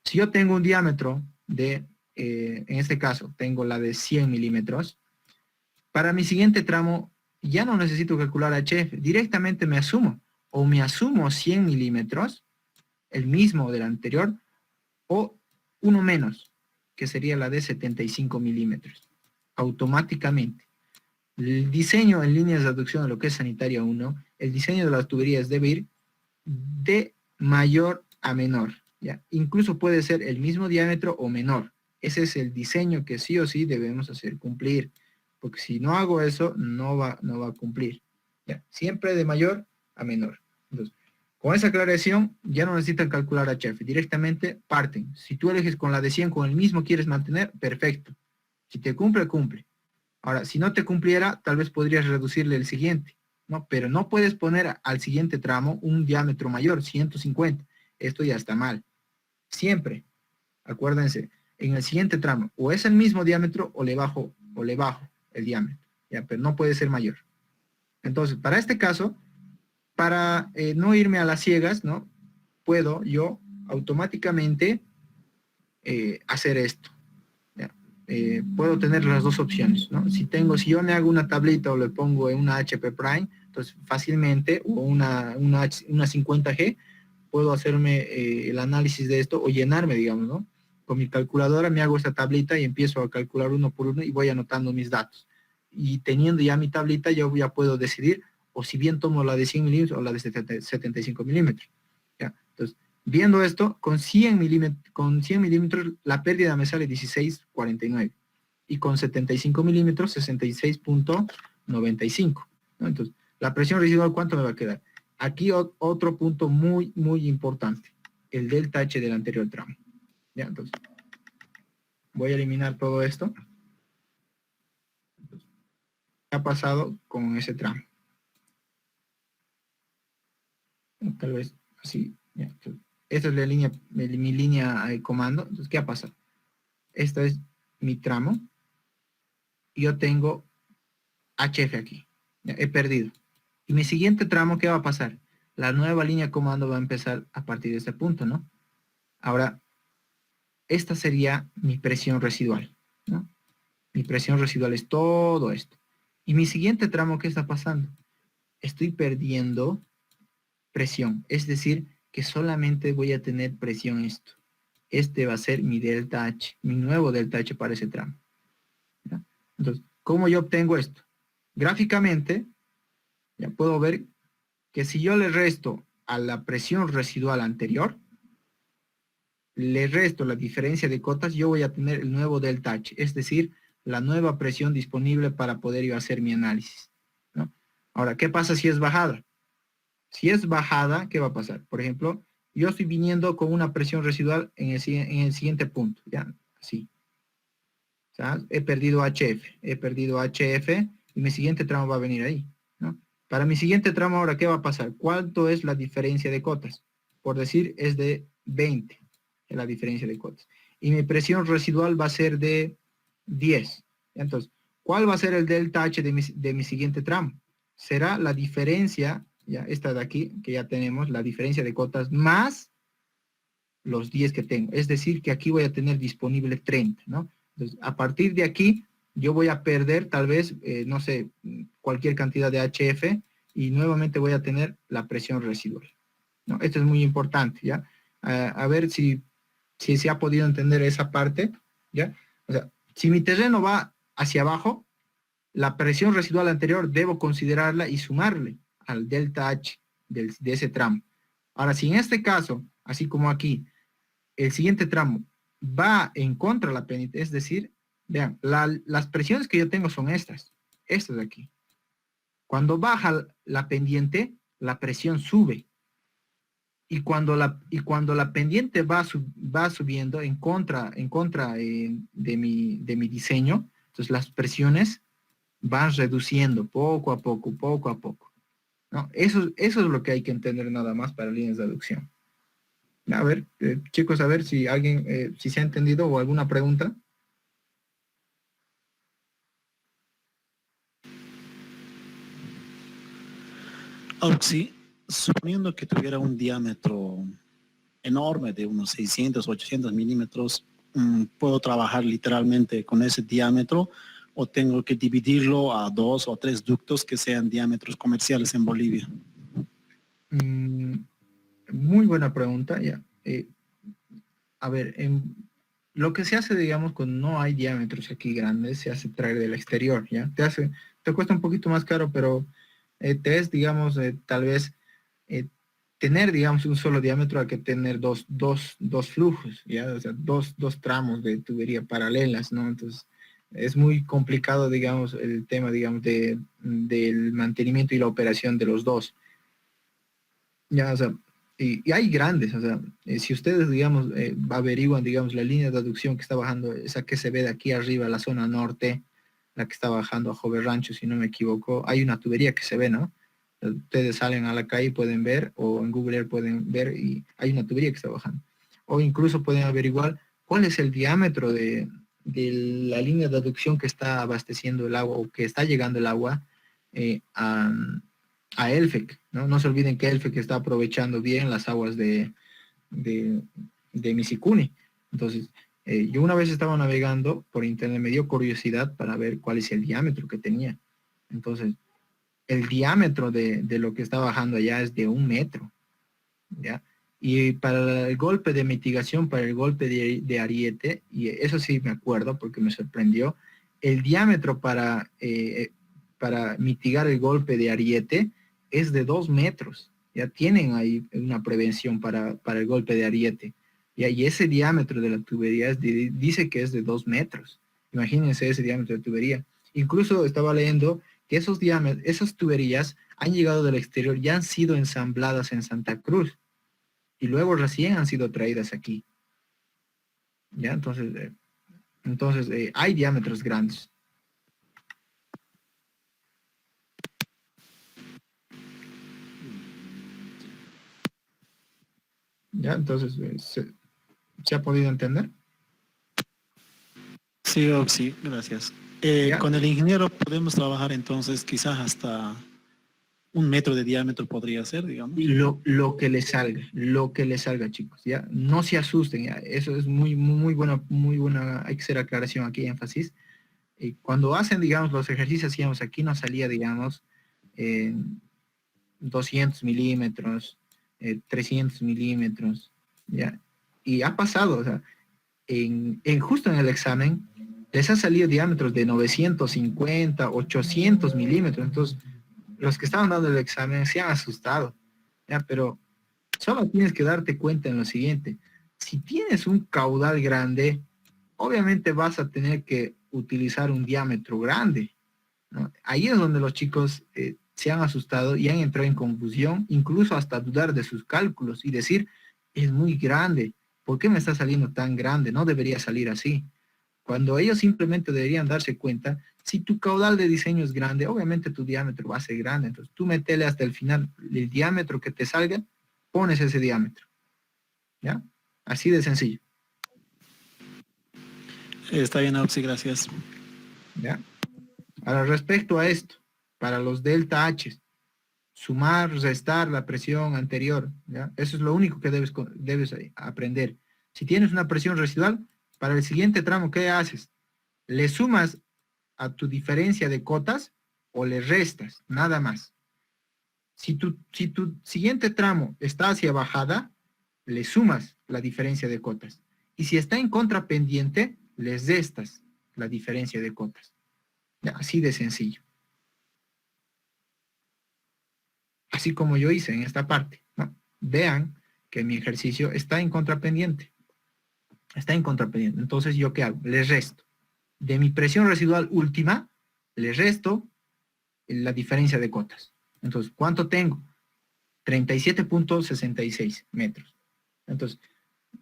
Si yo tengo un diámetro de, en este caso, tengo la de 100 milímetros, para mi siguiente tramo ya no necesito calcular HF, directamente me asumo, o me asumo 100 milímetros, el mismo del anterior, o uno menos, que sería la de 75 milímetros, automáticamente. El diseño en líneas de aducción de lo que es sanitaria 1, el diseño de las tuberías debe ir de mayor a menor, ¿ya? Incluso puede ser el mismo diámetro o menor. Ese es el diseño que sí o sí debemos hacer cumplir, porque si no hago eso, no va a cumplir, ¿ya? Siempre de mayor a menor. Entonces, con esa aclaración, ya no necesitan calcular HF, directamente parten. Si tú eliges con la de 100, con el mismo quieres mantener, perfecto. Si te cumple, cumple. Ahora, si no te cumpliera, tal vez podrías reducirle el siguiente, ¿no? Pero no puedes poner al siguiente tramo un diámetro mayor, 150. Esto ya está mal. Siempre, acuérdense, en el siguiente tramo, o es el mismo diámetro o le bajo el diámetro, ¿ya? Pero no puede ser mayor. Entonces, para este caso, para no irme a las ciegas, ¿no? Puedo yo automáticamente hacer esto. Puedo tener las dos opciones, ¿no? Si yo me hago una tablita o le pongo en una HP Prime, entonces fácilmente, o una 50G, puedo hacerme el análisis de esto o llenarme, digamos, ¿no? Con mi calculadora me hago esta tablita y empiezo a calcular uno por uno y voy anotando mis datos. Y teniendo ya mi tablita, yo ya puedo decidir, o si bien tomo la de 100 milímetros o la de 75 milímetros. ¿Ya? Entonces, viendo esto, con 100 milímetros la pérdida me sale 16.49 y con 75 milímetros 66.95, ¿no? Entonces, la presión residual, ¿cuánto me va a quedar? Aquí otro punto muy, muy importante, el delta H del anterior tramo. ¿Ya? Entonces, voy a eliminar todo esto. ¿Qué ha pasado con ese tramo? Tal vez así. ¿Ya? Entonces, esta es mi línea de comando. Entonces, ¿qué ha pasado? Esta es mi tramo. Y yo tengo HF aquí. ¿Ya? He perdido. Y mi siguiente tramo, ¿qué va a pasar? La nueva línea de comando va a empezar a partir de este punto, ¿no? Ahora, esta sería mi presión residual, ¿no? Mi presión residual es todo esto. Y mi siguiente tramo, ¿qué está pasando? Estoy perdiendo presión. Es decir, que solamente voy a tener presión esto. Este va a ser mi delta H, mi nuevo delta H para ese tramo. ¿Ya? Entonces, ¿cómo yo obtengo esto? Gráficamente, ya puedo ver que si yo le resto a la presión residual anterior, le resto la diferencia de cotas, yo voy a tener el nuevo delta H, es decir, la nueva presión disponible para poder yo hacer mi análisis, ¿no? Ahora, ¿qué pasa si es bajada? Si es bajada, ¿qué va a pasar? Por ejemplo, yo estoy viniendo con una presión residual en el siguiente punto, ¿ya? Así. O sea, he perdido HF y mi siguiente tramo va a venir ahí, ¿no? Para mi siguiente tramo ahora, ¿qué va a pasar? ¿Cuánto es la diferencia de cotas? Por decir, es de 20, es la diferencia de cotas. Y mi presión residual va a ser de 10. Entonces, ¿cuál va a ser el delta H de mi siguiente tramo? Será la diferencia, ya esta de aquí, que ya tenemos, la diferencia de cotas más los 10 que tengo. Es decir, que aquí voy a tener disponible 30, ¿no? Entonces, a partir de aquí, yo voy a perder tal vez, no sé, cualquier cantidad de HF y nuevamente voy a tener la presión residual, ¿no? Esto es muy importante, ¿ya? A ver si se ha podido entender esa parte, ¿ya? O sea, si mi terreno va hacia abajo, la presión residual anterior debo considerarla y sumarle al delta H de ese tramo. Ahora, si en este caso, así como aquí, el siguiente tramo va en contra de la pendiente, es decir, vean, las presiones que yo tengo son estas de aquí. Cuando baja la pendiente, la presión sube. Y cuando la pendiente va subiendo en contra de mi diseño, entonces las presiones van reduciendo poco a poco, ¿no? Eso es lo que hay que entender nada más para líneas de aducción. A ver, chicos, a ver si alguien, si se ha entendido o alguna pregunta. Sí, suponiendo que tuviera un diámetro enorme de unos 600, 800 milímetros, ¿puedo trabajar literalmente con ese diámetro o tengo que dividirlo a 2 o 3 ductos que sean diámetros comerciales en Bolivia? Muy buena pregunta, ya. A ver, lo que se hace, digamos, cuando no hay diámetros aquí grandes, se hace traer del exterior, ¿ya? Te cuesta un poquito más caro, pero te es, digamos, tal vez tener, digamos, un solo diámetro a que tener dos flujos, ¿ya? O sea, dos tramos de tubería paralelas, ¿no? Entonces, es muy complicado, digamos, el tema, digamos, del mantenimiento y la operación de los dos. Ya, o sea, y hay grandes, o sea, si ustedes, digamos, averiguan, digamos, la línea de aducción que está bajando, esa que se ve de aquí arriba, la zona norte, la que está bajando a Jover Rancho, si no me equivoco, hay una tubería que se ve, ¿no? Ustedes salen a la calle y pueden ver, o en Google Earth pueden ver, y hay una tubería que está bajando. O incluso pueden averiguar cuál es el diámetro de la línea de aducción que está abasteciendo el agua, o que está llegando el agua a Elfec, ¿no? No se olviden que Elfec está aprovechando bien las aguas de Misicuni. Entonces, yo una vez estaba navegando por internet, me dio curiosidad para ver cuál es el diámetro que tenía. Entonces, el diámetro de lo que está bajando allá es de 1 metro, ¿ya? Y para el golpe de mitigación, para el golpe de ariete, y eso sí me acuerdo porque me sorprendió, el diámetro para mitigar el golpe de ariete es de 2 metros. Ya tienen ahí una prevención para el golpe de ariete. ¿Ya? Y ese diámetro de la tubería dice que es de 2 metros. Imagínense ese diámetro de tubería. Incluso estaba leyendo que esas tuberías han llegado del exterior y han sido ensambladas en Santa Cruz. Y luego recién han sido traídas aquí. ¿Ya? Entonces hay diámetros grandes. ¿Ya? Entonces, ¿se ha podido entender? Sí, sí, gracias. Con el ingeniero podemos trabajar entonces quizás hasta 1 metro de diámetro podría ser, digamos. Lo que le salga, chicos, ¿ya? No se asusten, ¿ya? Eso es muy buena, hay que hacer aclaración aquí, énfasis. Cuando hacen, digamos, los ejercicios, hacíamos aquí, nos salía, digamos, 200 milímetros, 300 milímetros, ¿ya? Y ha pasado, o sea, justo en el examen, les ha salido diámetros de 950, 800 milímetros, entonces los que estaban dando el examen se han asustado, ¿ya? Pero solo tienes que darte cuenta en lo siguiente, si tienes un caudal grande, obviamente vas a tener que utilizar un diámetro grande, ¿no? Ahí es donde los chicos se han asustado y han entrado en confusión, incluso hasta dudar de sus cálculos y decir, es muy grande, ¿por qué me está saliendo tan grande? No debería salir así. Cuando ellos simplemente deberían darse cuenta, si tu caudal de diseño es grande, obviamente tu diámetro va a ser grande. Entonces tú metele hasta el final el diámetro que te salga, pones ese diámetro. ¿Ya? Así de sencillo. Está bien, Auxi, gracias. ¿Ya? Ahora, respecto a esto, para los delta H, sumar, restar la presión anterior, ¿ya? Eso es lo único que debes aprender. Si tienes una presión residual, para el siguiente tramo, ¿qué haces? Le sumas a tu diferencia de cotas o le restas, nada más. Si tu siguiente tramo está hacia bajada, le sumas la diferencia de cotas. Y si está en contrapendiente, les restas la diferencia de cotas. Ya, así de sencillo. Así como yo hice en esta parte, ¿no? Vean que mi ejercicio está en contrapendiente. Está en contrapendiente. Entonces, ¿yo qué hago? Les resto. De mi presión residual última, les resto la diferencia de cotas. Entonces, ¿cuánto tengo? 37.66 metros. Entonces,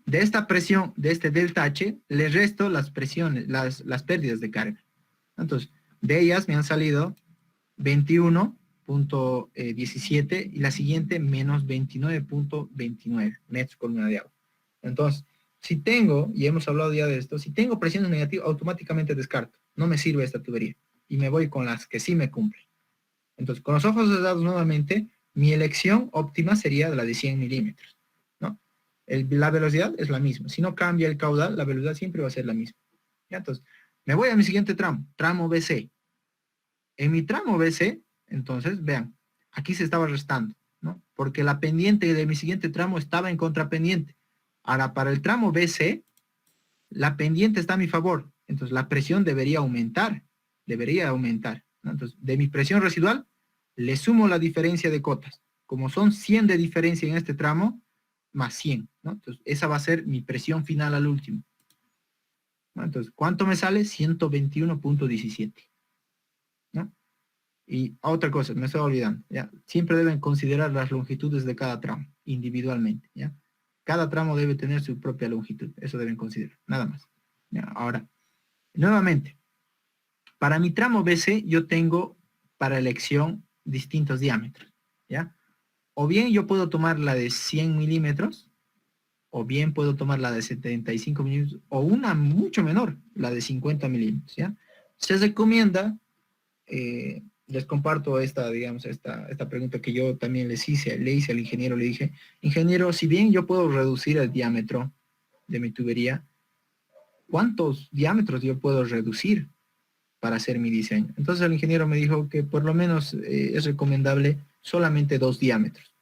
de esta presión, de este delta H, les resto las presiones, las pérdidas de carga. Entonces, de ellas me han salido 21.17 y la siguiente menos 29.29 metros columna de agua. Entonces, si tengo, y hemos hablado ya de esto, si tengo presiones negativas, automáticamente descarto. No me sirve esta tubería. Y me voy con las que sí me cumplen. Entonces, con los ojos cerrados nuevamente, mi elección óptima sería la de 100 milímetros, ¿no? La velocidad es la misma. Si no cambia el caudal, la velocidad siempre va a ser la misma. ¿Ya? Entonces, me voy a mi siguiente tramo, tramo BC. En mi tramo BC, entonces, vean, aquí se estaba restando, ¿no? Porque la pendiente de mi siguiente tramo estaba en contrapendiente. Ahora, para el tramo BC, la pendiente está a mi favor. Entonces, la presión debería aumentar. ¿No? Entonces, de mi presión residual, le sumo la diferencia de cotas. Como son 100 de diferencia en este tramo, más 100, ¿no? Entonces, esa va a ser mi presión final al último. ¿No? Entonces, ¿cuánto me sale? 121.17. ¿No? Y otra cosa, me estoy olvidando, ¿ya? Siempre deben considerar las longitudes de cada tramo, individualmente, ¿ya? Cada tramo debe tener su propia longitud, eso deben considerar, nada más. ¿Ya? Ahora, nuevamente, para mi tramo BC yo tengo para elección distintos diámetros, ¿ya? O bien yo puedo tomar la de 100 milímetros, o bien puedo tomar la de 75 milímetros, o una mucho menor, la de 50 milímetros, ¿ya? Se recomienda, les comparto esta pregunta que yo también le hice al ingeniero, le dije, ingeniero, si bien yo puedo reducir el diámetro de mi tubería, ¿cuántos diámetros yo puedo reducir para hacer mi diseño? Entonces el ingeniero me dijo que por lo menos es recomendable solamente 2 diámetros,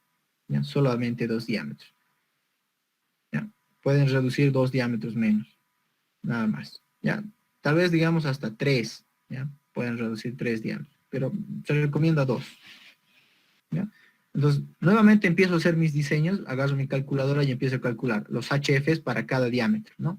¿ya? Solamente 2 diámetros. ¿Ya? Pueden reducir 2 diámetros menos, nada más. ¿Ya? Tal vez digamos hasta 3, ¿ya? Pueden reducir 3 diámetros, pero se recomienda 2. ¿Ya? Entonces, nuevamente empiezo a hacer mis diseños, agarro mi calculadora y empiezo a calcular los HFs para cada diámetro, ¿no?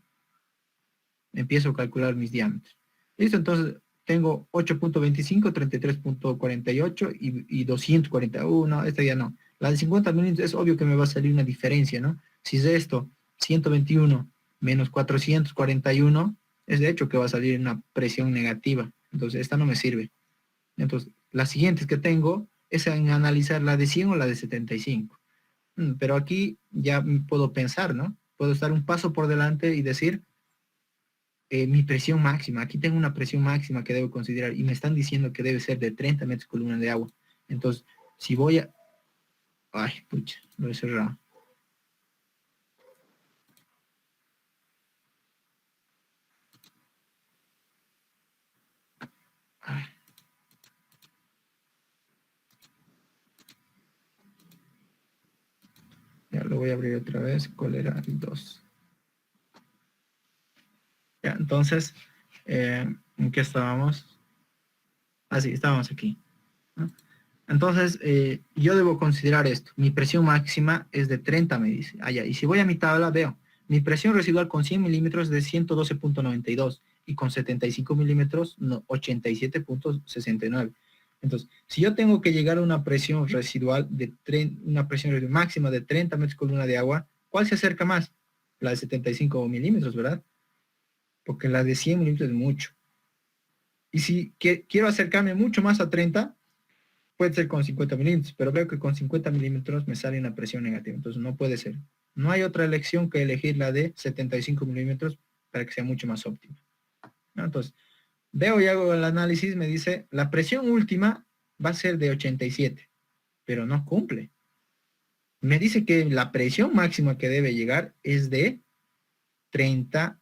Empiezo a calcular mis diámetros. Listo, entonces tengo 8.25, 33.48 y 241, esta ya no. La de 50 milímetros es obvio que me va a salir una diferencia, ¿no? Si es esto, 121 menos 441, es de hecho que va a salir una presión negativa. Entonces, esta no me sirve. Entonces, las siguientes que tengo es en analizar la de 100 o la de 75. Pero aquí ya puedo pensar, ¿no? Puedo estar un paso por delante y decir, mi presión máxima, aquí tengo una presión máxima que debo considerar y me están diciendo que debe ser de 30 metros columna de agua. Entonces, si voy a... Ay, pucha, lo he cerrado. Ay. Ya lo voy a abrir otra vez. ¿Cuál era? El 2. Ya, entonces, ¿en qué estábamos? Ah, sí, estábamos aquí, ¿no? Entonces, yo debo considerar esto. Mi presión máxima es de 30, me dice. Allá. Y si voy a mi tabla, veo. Mi presión residual con 100 milímetros es de 112.92 y con 75 milímetros 87.69. Entonces, si yo tengo que llegar a una presión residual máxima de 30 metros columna de agua, ¿cuál se acerca más? La de 75 milímetros, ¿verdad? Porque la de 100 milímetros es mucho. Y si quiero acercarme mucho más a 30, puede ser con 50 milímetros, pero veo que con 50 milímetros me sale una presión negativa, entonces no puede ser. No hay otra elección que elegir la de 75 milímetros para que sea mucho más óptima, ¿no? Entonces, veo y hago el análisis, me dice, la presión última va a ser de 87, pero no cumple. Me dice que la presión máxima que debe llegar es de 30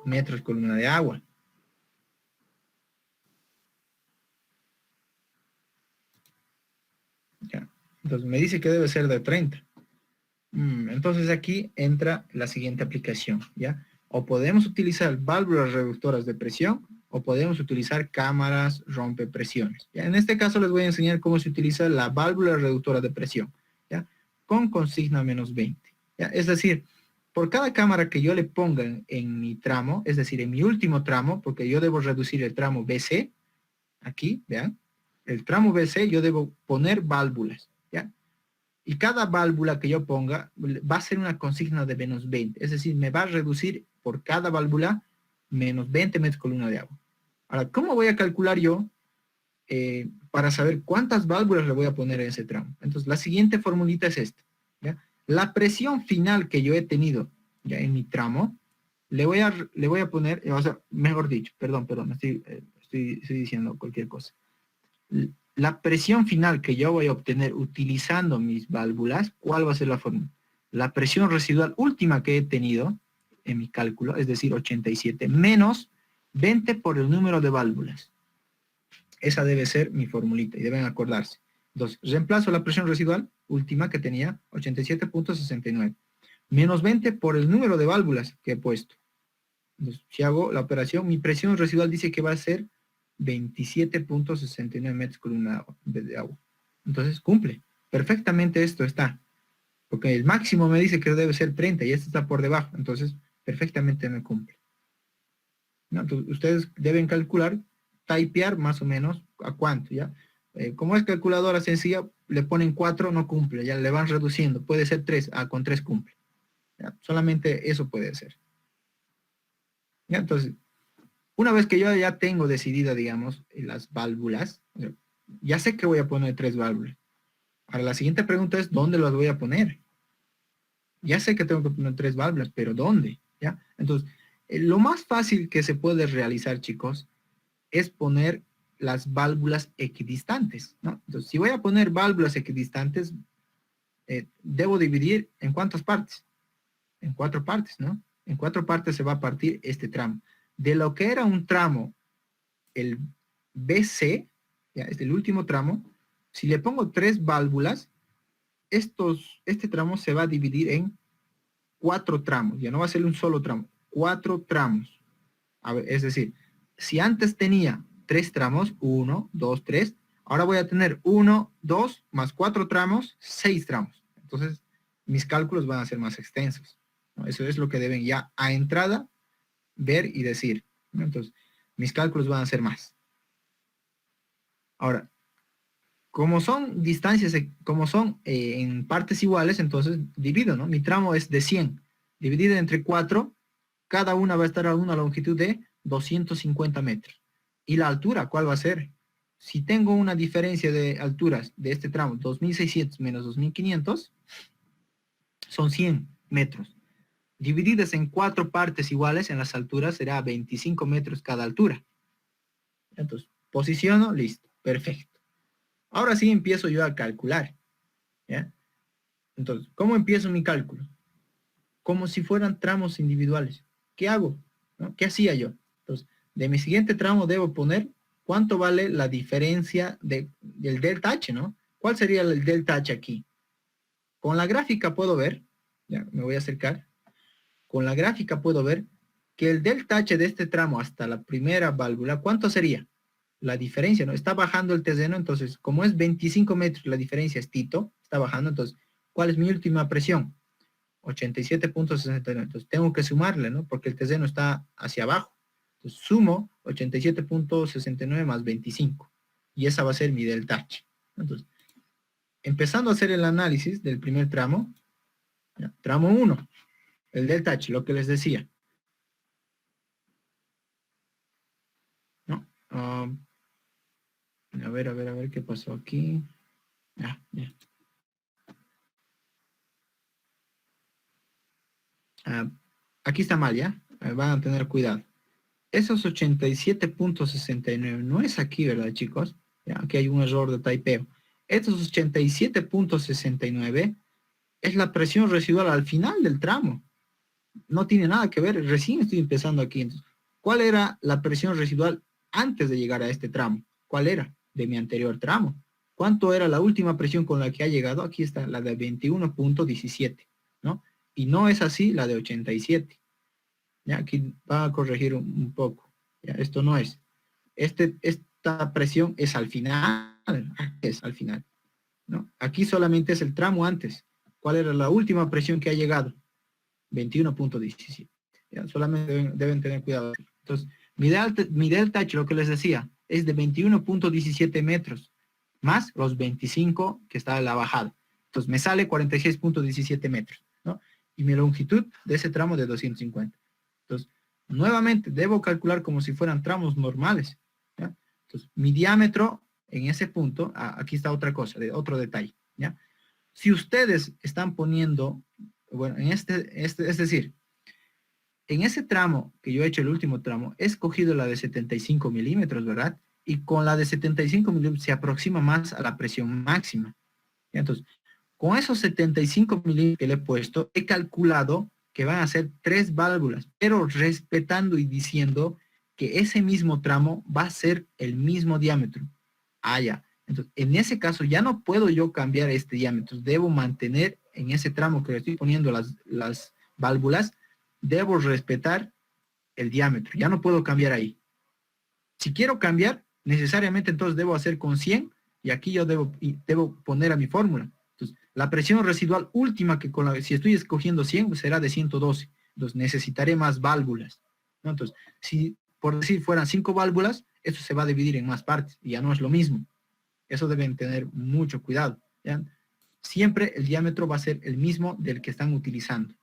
metros columna de agua. Ya. Entonces me dice que debe ser de 30. Entonces aquí entra la siguiente aplicación, ¿ya? O podemos utilizar válvulas reductoras de presión o podemos utilizar cámaras rompepresiones. ¿Ya? En este caso les voy a enseñar cómo se utiliza la válvula reductora de presión, ¿ya? Con consigna -20. ¿Ya? Es decir, por cada cámara que yo le ponga en mi tramo, es decir, en mi último tramo, porque yo debo reducir el tramo BC, aquí, vean, el tramo BC yo debo poner válvulas, ¿ya? Y cada válvula que yo ponga va a ser una consigna de -20, es decir, me va a reducir por cada válvula -20 metros columna de agua. Ahora, ¿cómo voy a calcular yo para saber cuántas válvulas le voy a poner en ese tramo? Entonces, la siguiente formulita es esta, ¿ya? La presión final que yo he tenido ya en mi tramo, le voy a poner, o sea, mejor dicho, perdón, estoy diciendo cualquier cosa. La presión final que yo voy a obtener utilizando mis válvulas, ¿cuál va a ser la fórmula? La presión residual última que he tenido en mi cálculo, es decir, 87, menos 20 por el número de válvulas. Esa debe ser mi formulita y deben acordarse. Entonces, reemplazo la presión residual última que tenía, 87.69, menos 20 por el número de válvulas que he puesto. Entonces, si hago la operación, mi presión residual dice que va a ser 27.69 metros columna de agua. Entonces, cumple. Perfectamente esto está. Porque el máximo me dice que debe ser 30 y este está por debajo. Entonces, perfectamente me cumple. ¿No? Entonces, ustedes deben calcular, typear más o menos a cuánto, ¿ya? Como es calculadora sencilla, le ponen 4, no cumple, ya le van reduciendo. Puede ser 3, con 3 cumple. ¿Ya? Solamente eso puede ser. ¿Ya? Entonces, una vez que yo ya tengo decidida, digamos, las válvulas, ya sé que voy a poner 3 válvulas. Ahora, la siguiente pregunta es, ¿dónde las voy a poner? Ya sé que tengo que poner 3 válvulas, pero ¿dónde? ¿Ya? Entonces, lo más fácil que se puede realizar, chicos, es poner las válvulas equidistantes, ¿no? Entonces, si voy a poner válvulas equidistantes, debo dividir ¿en cuántas partes? En 4 partes, ¿no? En 4 partes se va a partir este tramo. De lo que era un tramo, el BC, ya, es el último tramo, si le pongo 3 válvulas, este tramo se va a dividir en 4 tramos, ya no va a ser un solo tramo, 4 tramos. A ver, es decir, si antes tenía 3 tramos, 1, 2, 3, ahora voy a tener 1, 2, más 4 tramos, 6 tramos. Entonces, mis cálculos van a ser más extensos, ¿no? Eso es lo que deben ya a entrada ver y decir, ¿no? Entonces, mis cálculos van a ser más. Ahora, como son distancias, como son en partes iguales, entonces divido, ¿no? Mi tramo es de 100, dividido entre 4, cada una va a estar a una longitud de 250 metros. ¿Y la altura cuál va a ser? Si tengo una diferencia de alturas de este tramo, 2600 menos 2500, son 100 metros. Divididas en 4 partes iguales en las alturas, será 25 metros cada altura. Entonces, posiciono, listo, perfecto. Ahora sí empiezo yo a calcular, ¿ya? Entonces, ¿cómo empiezo mi cálculo? Como si fueran tramos individuales. ¿Qué hago? ¿No? ¿Qué hacía yo? Entonces, de mi siguiente tramo debo poner cuánto vale la diferencia del delta H, ¿no? ¿Cuál sería el delta H aquí? Con la gráfica puedo ver, ya me voy a acercar, con la gráfica puedo ver que el delta H de este tramo hasta la primera válvula, ¿cuánto sería? La diferencia, ¿no? Está bajando el teseno, entonces, como es 25 metros, la diferencia es Tito, está bajando, entonces, ¿cuál es mi última presión? 87.69, entonces tengo que sumarle, ¿no? Porque el teseno está hacia abajo. Entonces, sumo 87.69 más 25, y esa va a ser mi delta H. Entonces, empezando a hacer el análisis del primer tramo, ¿ya? Tramo 1, el delta H, lo que les decía. ¿No? A ver qué pasó aquí. Ya. Aquí está mal, ¿ya? Van a tener cuidado. Esos 87.69 no es aquí, ¿verdad, chicos? Ya, aquí hay un error de typeo. Estos 87.69 es la presión residual al final del tramo. No tiene nada que ver, recién estoy empezando aquí. Entonces, ¿cuál era la presión residual antes de llegar a este tramo? ¿Cuál era? De mi anterior tramo. ¿Cuánto era la última presión con la que ha llegado? Aquí está, la de 21.17, ¿no? Y no es así la de 87. Ya, aquí va a corregir un poco. ¿ya? Esto no es. Esta presión es al final, ¿no? Aquí solamente es el tramo antes. ¿Cuál era la última presión que ha llegado? 21.17. Solamente deben tener cuidado. Entonces, mi delta H, lo que les decía, es de 21.17 metros, más los 25 que está en la bajada. Entonces, me sale 46.17 metros, ¿no? Y mi longitud de ese tramo de 250. Entonces, nuevamente, debo calcular como si fueran tramos normales, ¿ya? Entonces, mi diámetro en ese punto, aquí está otra cosa, otro detalle, ¿ya? Si ustedes están poniendo, bueno, es decir, en ese tramo que yo he hecho, el último tramo, he escogido la de 75 milímetros, ¿verdad? Y con la de 75 milímetros se aproxima más a la presión máxima. Entonces, con esos 75 milímetros que le he puesto, he calculado que van a ser 3 válvulas, pero respetando y diciendo que ese mismo tramo va a ser el mismo diámetro. Ya. Entonces, en ese caso ya no puedo yo cambiar este diámetro. Debo mantener en ese tramo que le estoy poniendo las válvulas, debo respetar el diámetro. Ya no puedo cambiar ahí. Si quiero cambiar, necesariamente entonces debo hacer con 100 y aquí yo debo poner a mi fórmula. Entonces, la presión residual última que si estoy escogiendo 100 pues será de 112. Entonces, necesitaré más válvulas, ¿no? Entonces, si por decir fueran 5 válvulas, eso se va a dividir en más partes y ya no es lo mismo. Eso deben tener mucho cuidado, ¿ya? Siempre el diámetro va a ser el mismo del que están utilizando.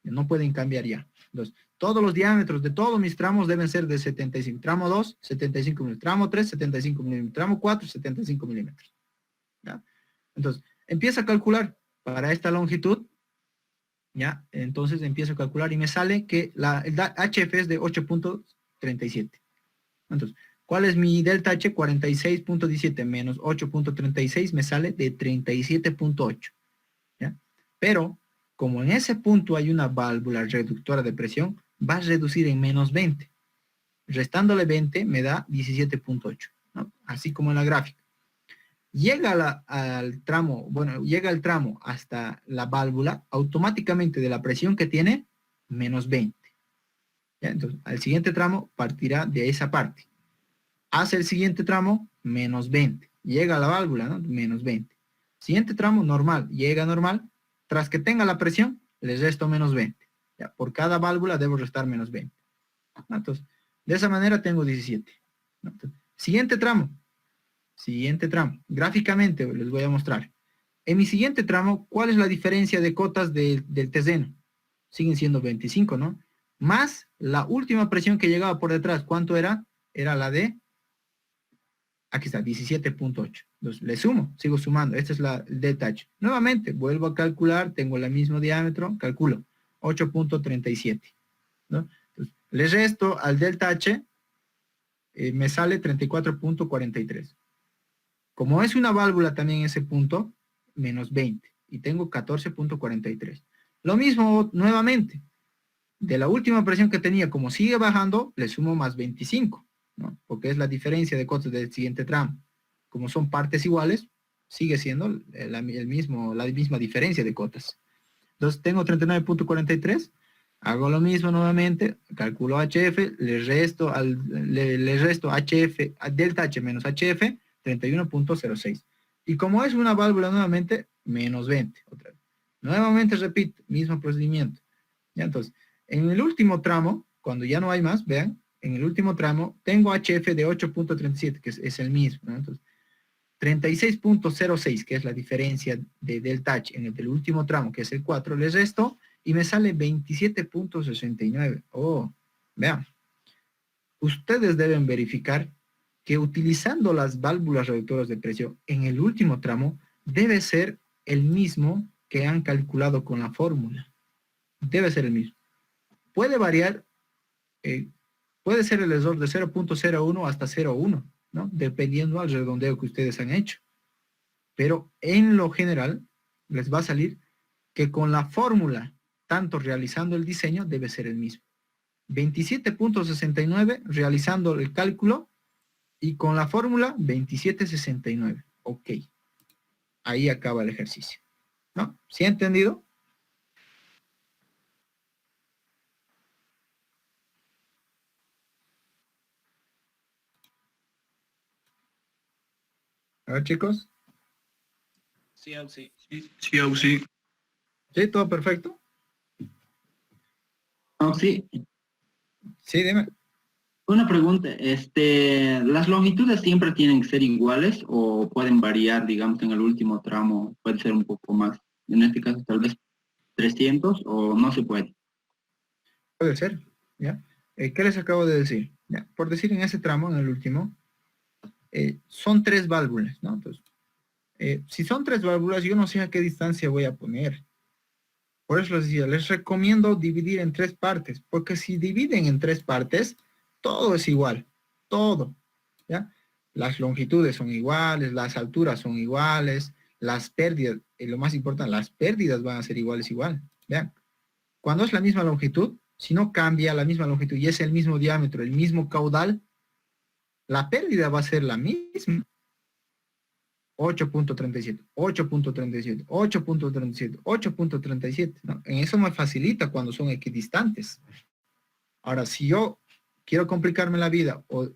No pueden cambiar ya. Entonces, todos los diámetros de todos mis tramos deben ser de 75. Tramo 2, 75 milímetros. Tramo 3, 75 milímetros. Tramo 4, 75 milímetros. ¿Ya? Entonces, empiezo a calcular para esta longitud. ¿Ya? Entonces, empiezo a calcular y me sale que el HF es de 8.37. Entonces, ¿cuál es mi delta H? 46.17 menos 8.36 me sale de 37.8. ¿Ya? Pero, como en ese punto hay una válvula reductora de presión, va a reducir en menos 20. Restándole 20 me da 17.8, ¿no? Así como en la gráfica. Llega al tramo, llega el tramo hasta la válvula, automáticamente de la presión que tiene, menos 20. ¿Ya? Entonces, al siguiente tramo partirá de esa parte. Hace el siguiente tramo, menos 20. Llega a la válvula, ¿no? Menos 20. Siguiente tramo, normal. Llega normal. Tras que tenga la presión, le resto menos 20. ¿Ya? Por cada válvula debo restar menos 20. Entonces, de esa manera tengo 17. Entonces, siguiente tramo. Gráficamente les voy a mostrar. En mi siguiente tramo, ¿cuál es la diferencia de cotas del teseno? Siguen siendo 25, ¿no? Más la última presión que llegaba por detrás. ¿Cuánto era? Era la de... Aquí está, 17.8. Entonces, le sumo, sigo sumando. Esta es el delta H. Nuevamente, vuelvo a calcular, tengo el mismo diámetro, calculo 8.37. ¿no? Entonces, le resto al delta H, me sale 34.43. Como es una válvula también ese punto, menos 20. Y tengo 14.43. Lo mismo nuevamente. De la última presión que tenía, como sigue bajando, le sumo más 25. ¿no? Porque es la diferencia de cotas del siguiente tramo. Como son partes iguales, sigue siendo la misma diferencia de cotas. Entonces tengo 39.43, hago lo mismo nuevamente, calculo HF, le resto HF, delta H menos HF, 31.06. Y como es una válvula nuevamente, menos 20. Otra vez. Nuevamente repito, mismo procedimiento. ¿Ya? Entonces, en el último tramo, cuando ya no hay más, vean, en el último tramo, tengo HF de 8.37, que es el mismo, ¿no? Entonces, 36.06, que es la diferencia de delta H en el del último tramo, que es el 4, les resto y me sale 27.69. Oh, vean. Ustedes deben verificar que utilizando las válvulas reductoras de presión en el último tramo, debe ser el mismo que han calculado con la fórmula. Debe ser el mismo. Puede variar, puede ser el error de 0.01 hasta 0.1, ¿no? Dependiendo al redondeo que ustedes han hecho. Pero en lo general, les va a salir que con la fórmula, tanto realizando el diseño, debe ser el mismo. 27.69 realizando el cálculo y con la fórmula 27.69. Ok. Ahí acaba el ejercicio. ¿No? ¿Sí ha entendido? ver, chicos. Sí, Auxi. ¿Sí? ¿Todo perfecto? Sí, Sí, dime. una pregunta, ¿las longitudes siempre tienen que ser iguales o pueden variar, digamos, en el último tramo, puede ser un poco más, en este caso tal vez 300 o no se puede? Puede ser, ¿ya? ¿Qué les acabo de decir? ¿Ya? Por decir, en ese tramo, en el último, son 3 válvulas, ¿no? Entonces, si son 3 válvulas, yo no sé a qué distancia voy a poner. Por eso les decía, les recomiendo dividir en 3 partes, porque si dividen en 3 partes, todo es igual, todo, ¿ya? Las longitudes son iguales, las alturas son iguales, las pérdidas, lo más importante, las pérdidas van a ser iguales igual, ¿vean? Cuando es la misma longitud, si no cambia la misma longitud y es el mismo diámetro, el mismo caudal, la pérdida va a ser la misma. 8.37, 8.37, 8.37, 8.37. ¿No? En eso me facilita cuando son equidistantes. Ahora, si yo quiero complicarme la vida, o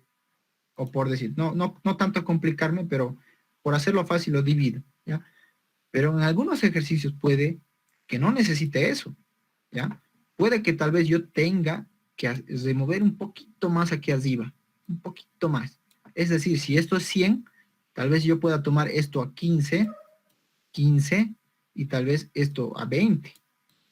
por decir, no tanto complicarme, pero por hacerlo fácil lo divido, ¿ya? Pero en algunos ejercicios puede que no necesite eso, ¿ya? Puede que tal vez yo tenga que remover un poquito más aquí arriba, un poquito más. Es decir, si esto es 100, tal vez yo pueda tomar esto a 15, 15 y tal vez esto a 20.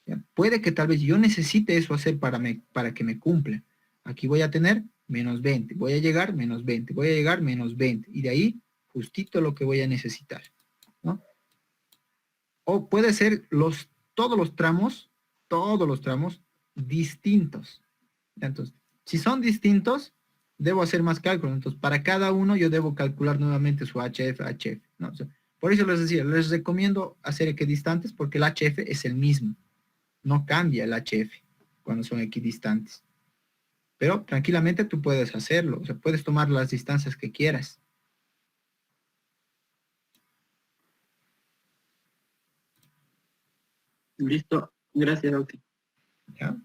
¿Ya? Puede que tal vez yo necesite eso hacer para que me cumpla. Aquí voy a tener menos 20, voy a llegar menos 20, voy a llegar menos 20 y de ahí justito lo que voy a necesitar, ¿no? O puede ser todos los tramos distintos. Entonces, si son distintos, debo hacer más cálculos. Entonces, para cada uno yo debo calcular nuevamente su HF. ¿No? O sea, por eso les decía, les recomiendo hacer equidistantes porque el HF es el mismo. No cambia el HF cuando son equidistantes. Pero tranquilamente tú puedes hacerlo. O sea, puedes tomar las distancias que quieras. Listo, gracias, Auti. ¿Ya?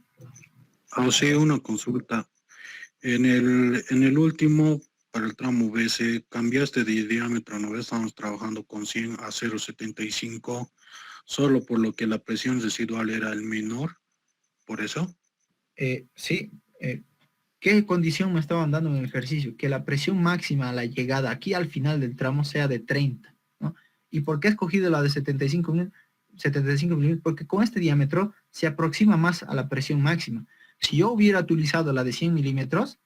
Sí, una consulta. En el último, para el tramo BC, cambiaste de diámetro, ¿no? Estamos trabajando con 100 a 0,75, solo por lo que la presión residual era el menor, ¿por eso? Sí. ¿Qué condición me estaban dando en el ejercicio? Que la presión máxima a la llegada aquí al final del tramo sea de 30, ¿no? ¿Y por qué he escogido la de 75 milímetros? Porque con este diámetro se aproxima más a la presión máxima. Si yo hubiera utilizado la de 100 milímetros,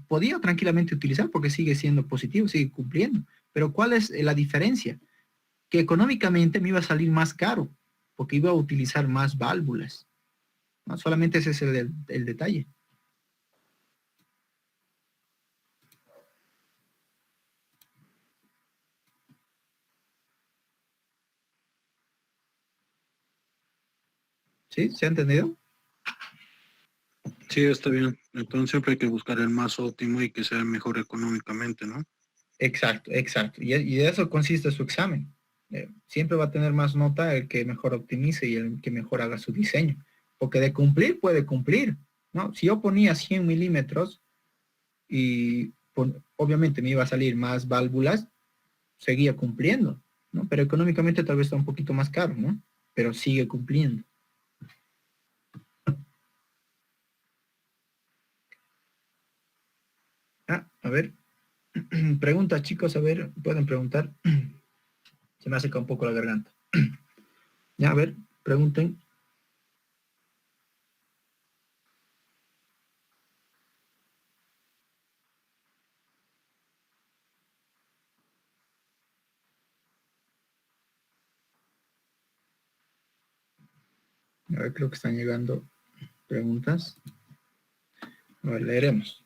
podía tranquilamente utilizar porque sigue siendo positivo, sigue cumpliendo. Pero ¿cuál es la diferencia? Que económicamente me iba a salir más caro porque iba a utilizar más válvulas, ¿no? Solamente ese es el detalle. ¿Sí? ¿Se ha entendido? Sí, está bien. Entonces siempre hay que buscar el más óptimo y que sea mejor económicamente, ¿no? Exacto. Y de eso consiste su examen. Siempre va a tener más nota el que mejor optimice y el que mejor haga su diseño. Porque de cumplir puede cumplir, ¿no? Si yo ponía 100 milímetros y obviamente me iba a salir más válvulas, seguía cumpliendo, ¿no? Pero económicamente tal vez está un poquito más caro, ¿no? Pero sigue cumpliendo. A ver. Pregunta, chicos, a ver, pueden preguntar. Se me seca un poco la garganta. Ya, a ver, pregunten. A ver, creo que están llegando preguntas. A ver, leeremos.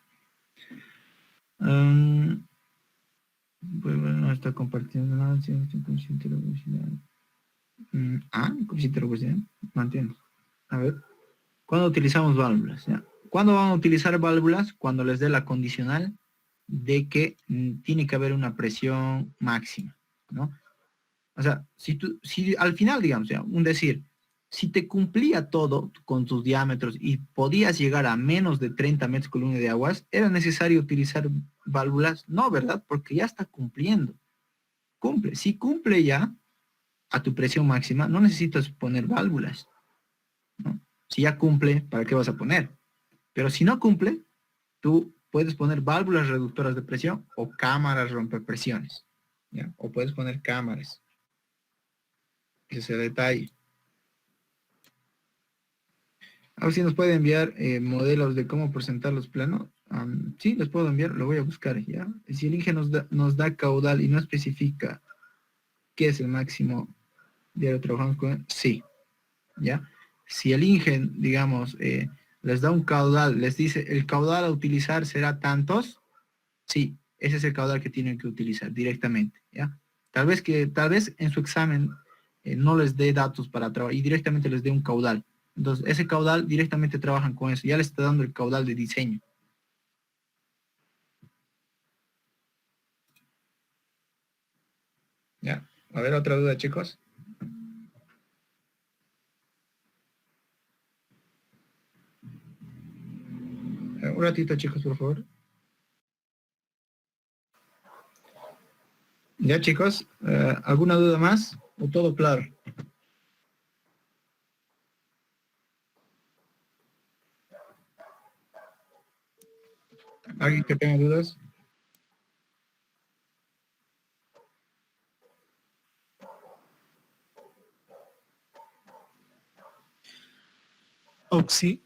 Pues bueno, no está compartiendo nada. Coeficiente de la velocidad. Coeficiente de la velocidad. No entiendo. A ver. ¿Cuándo utilizamos válvulas? ¿Ya? ¿Cuándo van a utilizar válvulas? Cuando les dé la condicional de que tiene que haber una presión máxima, ¿no? O sea, si al final, digamos, ya, un decir, si te cumplía todo con tus diámetros y podías llegar a menos de 30 metros columna de aguas, ¿era necesario utilizar válvulas? No, ¿verdad? Porque ya está cumpliendo. cumple. Si cumple ya a tu presión máxima, no necesitas poner válvulas, ¿no? Si ya cumple, ¿para qué vas a poner? Pero si no cumple, tú puedes poner válvulas reductoras de presión o cámaras rompepresiones, ¿ya? O puedes poner cámaras. Ese es el detalle. A ver si nos puede enviar modelos de cómo presentar los planos. Sí, les puedo enviar, lo voy a buscar, ¿ya? Si el INGE nos da caudal y no especifica qué es el máximo diario trabajamos con él, sí, ¿ya? Si el INGE, digamos, les da un caudal, les dice, el caudal a utilizar será tantos, sí, ese es el caudal que tienen que utilizar directamente, ¿ya? Tal vez en su examen no les dé datos para trabajar y directamente les dé un caudal. Entonces, ese caudal directamente trabajan con eso. Ya les está dando el caudal de diseño. Ya. A ver, otra duda, chicos. Un ratito, chicos, por favor. Ya, chicos. ¿Alguna duda más? ¿O todo claro? ¿Alguien que tenga dudas? Oxy,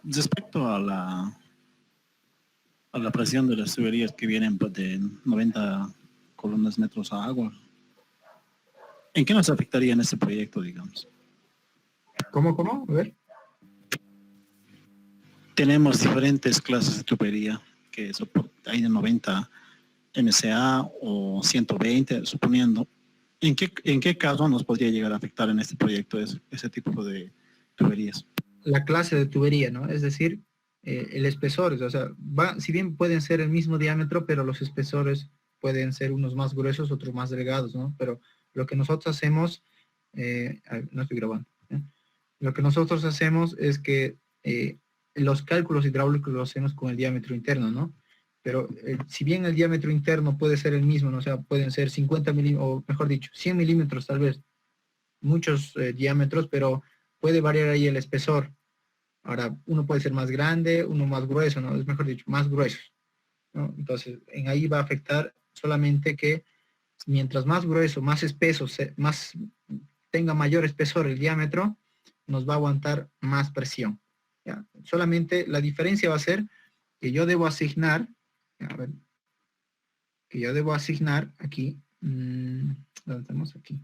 respecto a la presión de las tuberías que vienen de 90 columnas metros a agua, ¿en qué nos afectaría en este proyecto, digamos? ¿Cómo? A ver. Tenemos diferentes clases de tubería que hay de 90 MCA o 120, suponiendo. ¿En qué caso nos podría llegar a afectar en este proyecto ese tipo de tuberías? La clase de tubería, ¿no? Es decir, el espesor, o sea, si bien pueden ser el mismo diámetro, pero los espesores pueden ser unos más gruesos, otros más delgados, ¿no? Pero lo que nosotros hacemos, no estoy grabando, ¿eh? Lo que nosotros hacemos es que los cálculos hidráulicos los hacemos con el diámetro interno, ¿no? Pero si bien el diámetro interno puede ser el mismo, ¿no? O sea, pueden ser 50 milímetros, o mejor dicho, 100 milímetros tal vez, muchos diámetros, pero puede variar ahí el espesor. Ahora, uno puede ser más grande, uno más grueso, ¿no? Es mejor dicho, más grueso, ¿no? Entonces, en ahí va a afectar solamente que mientras más grueso, más espeso, tenga mayor espesor el diámetro, nos va a aguantar más presión, ¿ya? Solamente la diferencia va a ser que yo debo asignar, aquí, ¿dónde estamos? Aquí.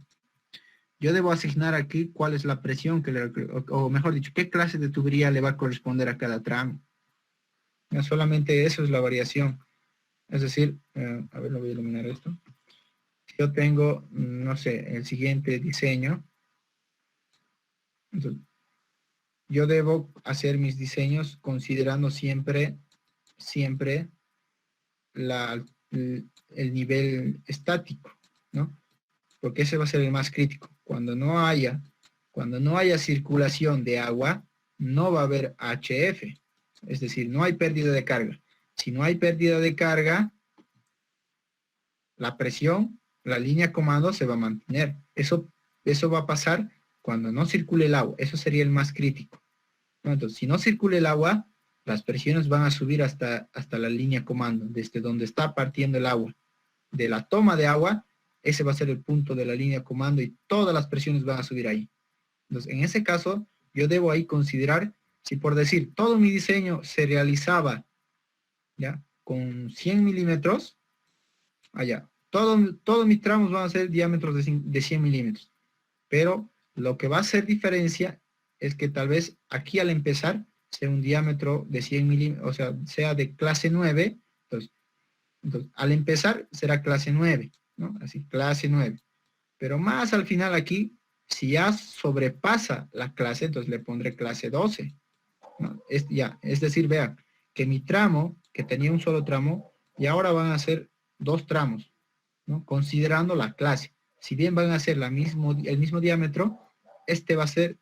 Yo debo asignar aquí cuál es la presión o mejor dicho, qué clase de tubería le va a corresponder a cada tramo. Ya, solamente eso es la variación. Es decir, a ver, lo voy a iluminar esto. Si yo tengo, no sé, el siguiente diseño, entonces, yo debo hacer mis diseños considerando siempre el nivel estático, ¿no? Porque ese va a ser el más crítico. Cuando no haya circulación de agua, no va a haber HF, es decir, no hay pérdida de carga. Si no hay pérdida de carga, la presión, la línea comando se va a mantener. Eso va a pasar cuando no circule el agua. Eso sería el más crítico, ¿no? Entonces, si no circula el agua, las presiones van a subir hasta la línea comando, desde donde está partiendo el agua. De la toma de agua, ese va a ser el punto de la línea comando y todas las presiones van a subir ahí. Entonces, en ese caso, yo debo ahí considerar, si por decir, todo mi diseño se realizaba, ¿ya?, con 100 milímetros, allá, todos mis tramos van a ser diámetros de 100 milímetros. Pero lo que va a hacer diferencia es que tal vez aquí al empezar sea un diámetro de 100 milímetros, o sea, sea de clase 9, entonces al empezar será clase 9, ¿no? Así, clase 9. Pero más al final aquí, si ya sobrepasa la clase, entonces le pondré clase 12, ¿no? Es decir, vean, que mi tramo, que tenía un solo tramo, y ahora van a ser 2 tramos, ¿no? Considerando la clase. Si bien van a ser el mismo diámetro, este va a ser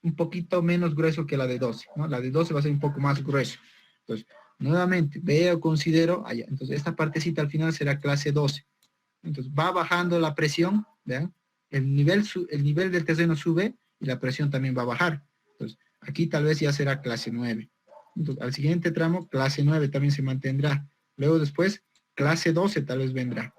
un poquito menos grueso que la de 12, ¿no? La de 12 va a ser un poco más grueso. Entonces, nuevamente, veo, considero, allá. Entonces, esta partecita al final será clase 12. Entonces va bajando la presión, ¿vean? El nivel del terreno sube y la presión también va a bajar. Entonces, aquí tal vez ya será clase 9. Entonces, al siguiente tramo, clase 9 también se mantendrá. Luego después, clase 12 tal vez vendrá.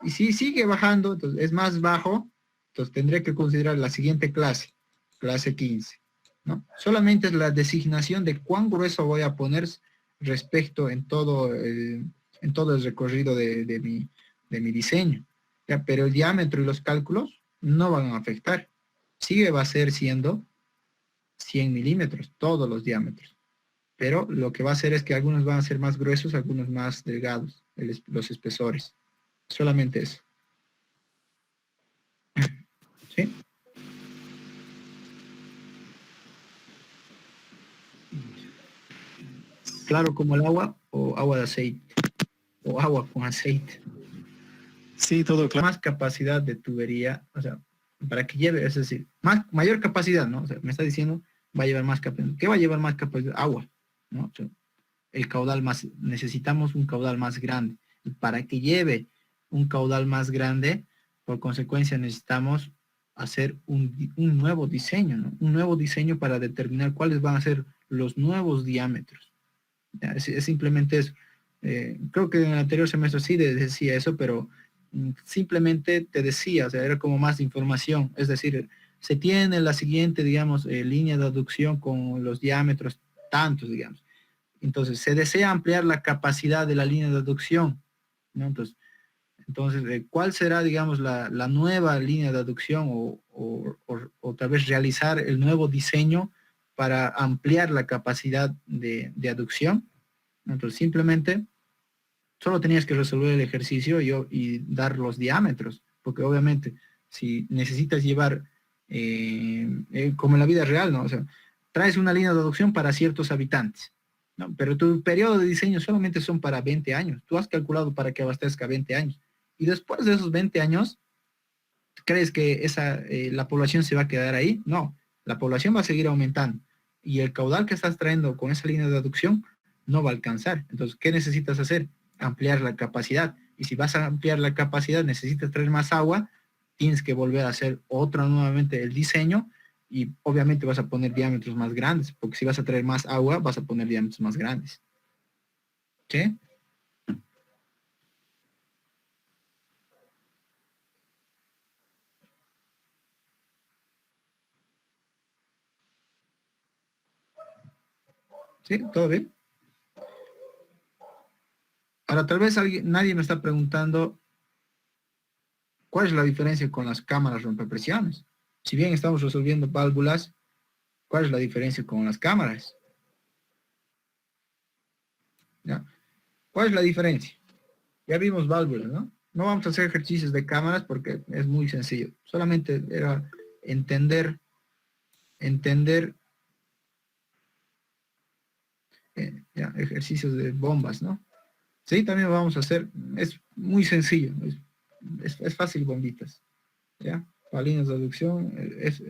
Y si sigue bajando, entonces es más bajo, entonces tendré que considerar la siguiente clase, clase 15. ¿No? Solamente es la designación de cuán grueso voy a poner respecto en todo el recorrido de mi diseño. ¿Ya? Pero el diámetro y los cálculos no van a afectar. Va a ser siendo 100 milímetros, todos los diámetros. Pero lo que va a hacer es que algunos van a ser más gruesos, algunos más delgados, los espesores. Solamente eso. ¿Sí? Claro como el agua o agua de aceite. O agua con aceite. Sí, todo claro. Más capacidad de tubería, o sea, para que lleve, es decir, mayor capacidad, ¿no? O sea, me está diciendo, va a llevar más capacidad. ¿Qué va a llevar más capacidad? Agua, ¿no? O sea, el caudal más, necesitamos un caudal más grande. Y para que lleve un caudal más grande, por consecuencia necesitamos hacer un nuevo diseño, ¿no? Un nuevo diseño para determinar cuáles van a ser los nuevos diámetros. Es simplemente eso. Creo que en el anterior semestre sí decía eso, pero simplemente te decía, o sea, era como más información. Es decir, se tiene la siguiente, digamos, línea de aducción con los diámetros tantos, digamos. Entonces, se desea ampliar la capacidad de la línea de aducción, ¿no? Entonces, ¿cuál será, digamos, la nueva línea de aducción o tal vez realizar el nuevo diseño para ampliar la capacidad de aducción? Entonces, simplemente, solo tenías que resolver el ejercicio y dar los diámetros, porque obviamente, si necesitas llevar, como en la vida real, ¿no? O sea, traes una línea de aducción para ciertos habitantes, ¿no? Pero tu periodo de diseño solamente son para 20 años. Tú has calculado para que abastezca 20 años. Y después de esos 20 años, ¿crees que la población se va a quedar ahí? No, la población va a seguir aumentando. Y el caudal que estás trayendo con esa línea de aducción no va a alcanzar. Entonces, ¿qué necesitas hacer? Ampliar la capacidad. Y si vas a ampliar la capacidad, necesitas traer más agua, tienes que volver a hacer nuevamente el diseño y obviamente vas a poner diámetros más grandes, porque si vas a traer más agua, vas a poner diámetros más grandes. ¿Sí? ¿Sí? ¿Todo bien? Ahora, tal vez nadie me está preguntando cuál es la diferencia con las cámaras rompepresiones. Si bien estamos resolviendo válvulas, ¿cuál es la diferencia con las cámaras? ¿Ya? ¿Cuál es la diferencia? Ya vimos válvulas, ¿no? No vamos a hacer ejercicios de cámaras porque es muy sencillo. Solamente era entender ya, ejercicios de bombas, ¿no? Sí, también vamos a hacer, es muy sencillo, es fácil bombitas, ¿ya? Para líneas de aducción es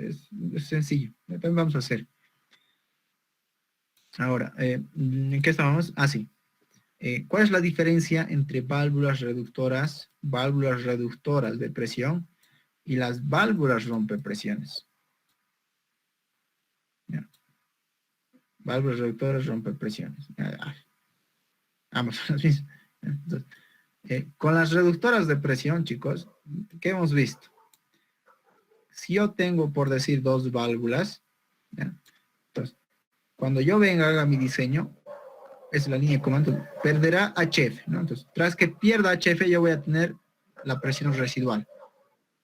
sencillo, también vamos a hacer. Ahora, ¿en qué estábamos? Ah, sí. ¿Cuál es la diferencia entre válvulas reductoras de presión y las válvulas rompepresiones? ¿Ya? Válvulas reductoras rompepresiones. Ambas son las mismas. Entonces, con las reductoras de presión, chicos, ¿qué hemos visto? Si yo tengo, por decir, dos válvulas, ¿ya? Entonces, cuando yo venga haga mi diseño, es la línea de comando, perderá HF, ¿no? Entonces, tras que pierda HF, yo voy a tener la presión residual.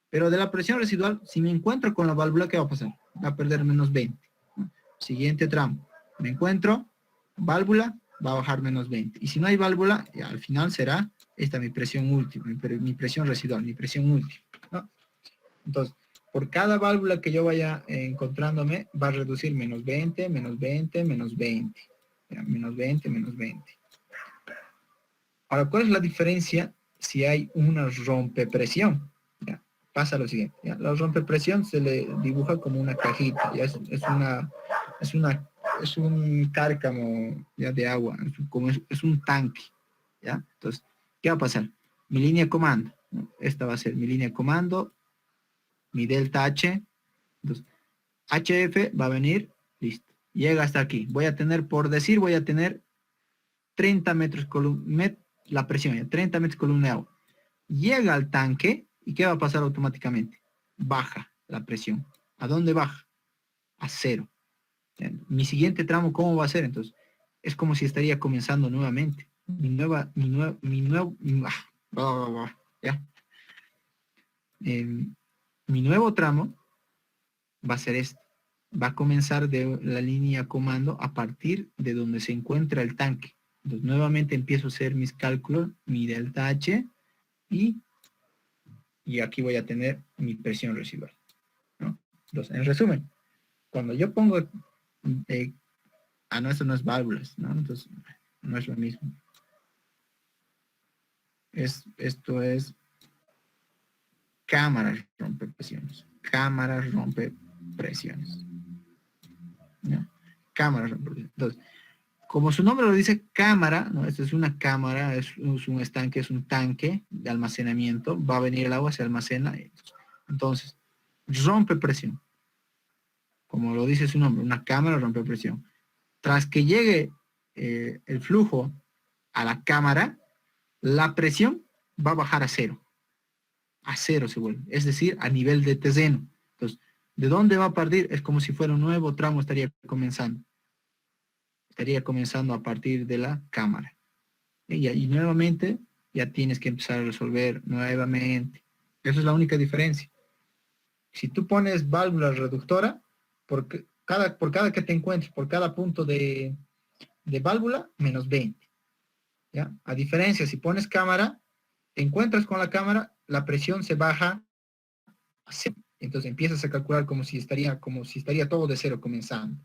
Pero de la presión residual, si me encuentro con la válvula, ¿qué va a pasar? Va a perder menos 20. ¿No? Siguiente tramo. Me encuentro, válvula, va a bajar menos 20. Y si no hay válvula, ya al final será esta mi presión última, mi presión residual, mi presión última, ¿no? Entonces, por cada válvula que yo vaya encontrándome, va a reducir menos 20, menos 20, menos 20. Ya, menos 20, menos 20. Ahora, ¿cuál es la diferencia si hay una rompepresión? Ya, pasa lo siguiente. Ya, la rompepresión se le dibuja como una cajita. Ya, es un cárcamo ya de agua, es un tanque. ¿Ya? Entonces, ¿qué va a pasar? Mi línea de comando. ¿no? Esta va a ser mi línea de comando, mi delta H. Entonces, HF va a venir, listo. Llega hasta aquí. Voy a tener, por decir, voy a tener 30 metros la presión, ya, 30 metros columna de agua. Llega al tanque, ¿y qué va a pasar automáticamente? Baja la presión. ¿A dónde baja? A 0. Mi siguiente tramo, ¿cómo va a ser? Entonces, es como si estaría comenzando nuevamente. Mi nuevo tramo va a ser este. Va a comenzar de la línea comando a partir de donde se encuentra el tanque. Entonces, nuevamente empiezo a hacer mis cálculos, mi delta H, y aquí voy a tener mi presión residual, ¿no? Entonces, en resumen, cuando yo pongo, no, esto no es válvulas, ¿no? Entonces, no es lo mismo. Esto es cámaras rompepresiones. Cámaras rompepresiones. ¿No? Cámaras rompepresiones. Entonces, como su nombre lo dice, cámara, ¿no? Esto es una cámara, es un estanque, es un tanque de almacenamiento. Va a venir el agua, se almacena. Entonces, rompe presión. Como lo dice su nombre, una cámara rompe presión. Tras que llegue el flujo a la cámara, la presión va a bajar a 0. A 0 se vuelve. Es decir, a nivel de teseno. Entonces, ¿de dónde va a partir? Es como si fuera un nuevo tramo, estaría comenzando. Estaría comenzando a partir de la cámara. Y nuevamente, ya tienes que empezar a resolver nuevamente. Esa es la única diferencia. Si tú pones válvula reductora, por cada que te encuentres, por cada punto de válvula, menos 20. ¿Ya? A diferencia, si pones cámara, te encuentras con la cámara, la presión se baja a 0. Entonces empiezas a calcular como si estaría todo de 0 comenzando.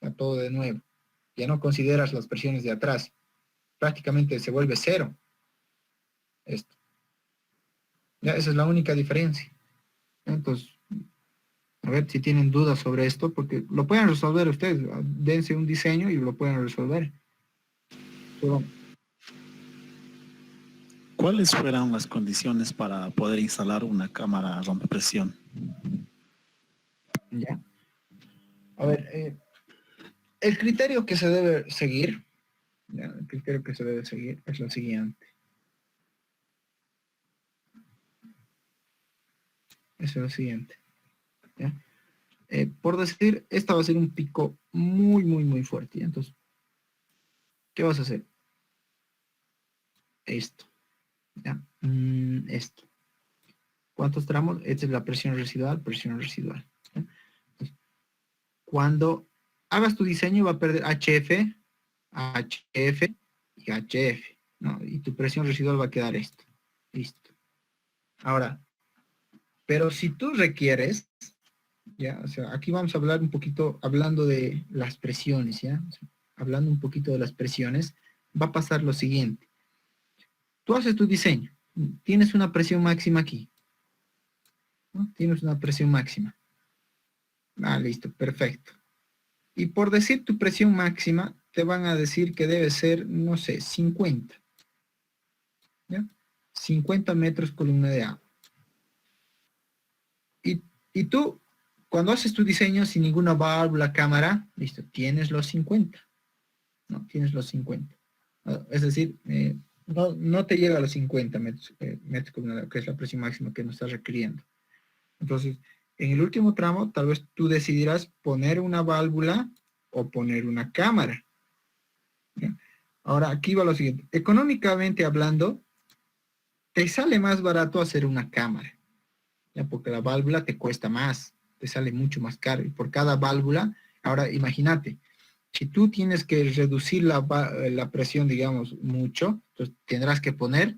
¿Ya? Todo de nuevo. Ya no consideras las presiones de atrás. Prácticamente se vuelve 0. Esto. Ya, esa es la única diferencia. Entonces, a ver si tienen dudas sobre esto, porque lo pueden resolver ustedes. Dense un diseño y lo pueden resolver. Pero, ¿cuáles fueron las condiciones para poder instalar una cámara rompepresión? ya. A ver, el criterio que se debe seguir, ¿ya? El criterio que se debe seguir es lo siguiente. Es lo siguiente. ¿Ya? Por decir, esta va a ser un pico muy, muy, muy fuerte. ¿Ya? Entonces, ¿qué vas a hacer? Esto. ¿Ya? Esto. ¿Cuántos tramos? Esta es la presión residual, ¿ya? Entonces, cuando hagas tu diseño va a perder HF, HF y HF, ¿no? Y tu presión residual va a quedar esto. Listo. Ahora, pero si tú requieres, ya, o sea, aquí vamos a hablar un poquito, hablando de las presiones, ¿ya? O sea, hablando un poquito de las presiones, va a pasar lo siguiente. Tú haces tu diseño, tienes una presión máxima aquí, ¿no? Tienes una presión máxima. Ah, listo, perfecto. Y por decir tu presión máxima, te van a decir que debe ser, no sé, 50. ¿Ya? 50 metros columna de agua. Y tú, cuando haces tu diseño sin ninguna válvula, cámara, listo, tienes los 50. No, tienes los 50. Es decir, no te llega a los 50 metros columna de agua, que es la presión máxima que nos está requiriendo. Entonces, en el último tramo, tal vez tú decidirás poner una válvula o poner una cámara. ¿Ya? Ahora, aquí va lo siguiente. Económicamente hablando, te sale más barato hacer una cámara. ¿Ya? Porque la válvula te cuesta más, te sale mucho más caro. Y por cada válvula, ahora imagínate, si tú tienes que reducir la presión, digamos, mucho, entonces tendrás que poner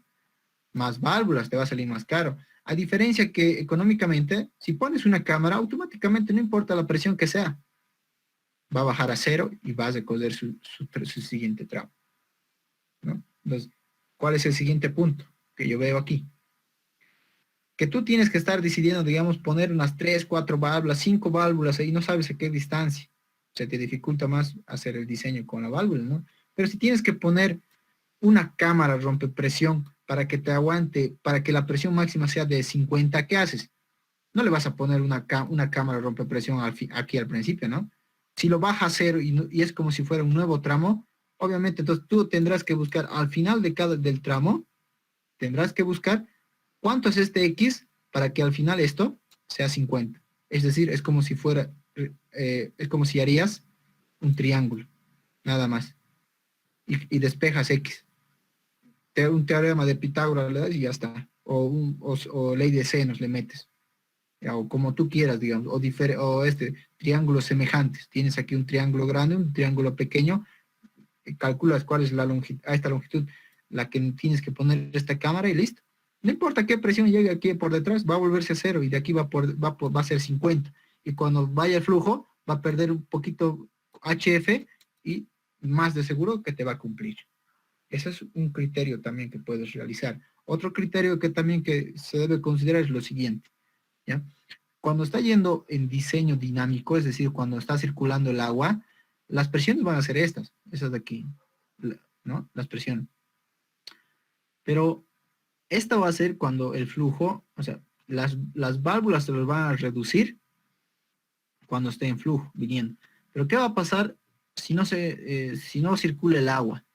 más válvulas, te va a salir más caro. A diferencia que económicamente, si pones una cámara, automáticamente no importa la presión que sea, va a bajar a 0 y vas a coser su siguiente tramo, ¿no? Entonces, ¿cuál es el siguiente punto que yo veo aquí? Que tú tienes que estar decidiendo, digamos, poner unas 3, 4 válvulas, 5 válvulas ahí, no sabes a qué distancia. Se te dificulta más hacer el diseño con la válvula, ¿no? Pero si tienes que poner una cámara rompepresión para que te aguante, para que la presión máxima sea de 50, ¿qué haces? No le vas a poner una cámara rompepresión aquí al principio, ¿no? Si lo bajas a cero y es como si fuera un nuevo tramo, obviamente entonces tú tendrás que buscar al final del tramo, tendrás que buscar cuánto es este X para que al final esto sea 50. Es decir, es como si fuera, es como si harías un triángulo, nada más. Y despejas X. Un teorema de Pitágoras le das y ya está. O ley de senos le metes. O como tú quieras, digamos. O triángulos semejantes. Tienes aquí un triángulo grande, un triángulo pequeño. Calculas cuál es a esta longitud la que tienes que poner esta cámara y listo. No importa qué presión llegue aquí por detrás, va a volverse a cero y de aquí va a ser 50. Y cuando vaya el flujo, va a perder un poquito HF y más de seguro que te va a cumplir. Ese es un criterio también que puedes realizar. Otro criterio que también que se debe considerar es lo siguiente, ¿ya? Cuando está yendo en diseño dinámico, es decir, cuando está circulando el agua, las presiones van a ser esas de aquí, ¿no? Las presiones. Pero esta va a ser cuando el flujo, o sea, las válvulas se los van a reducir cuando esté en flujo, viniendo. Pero ¿qué va a pasar si no circula el agua?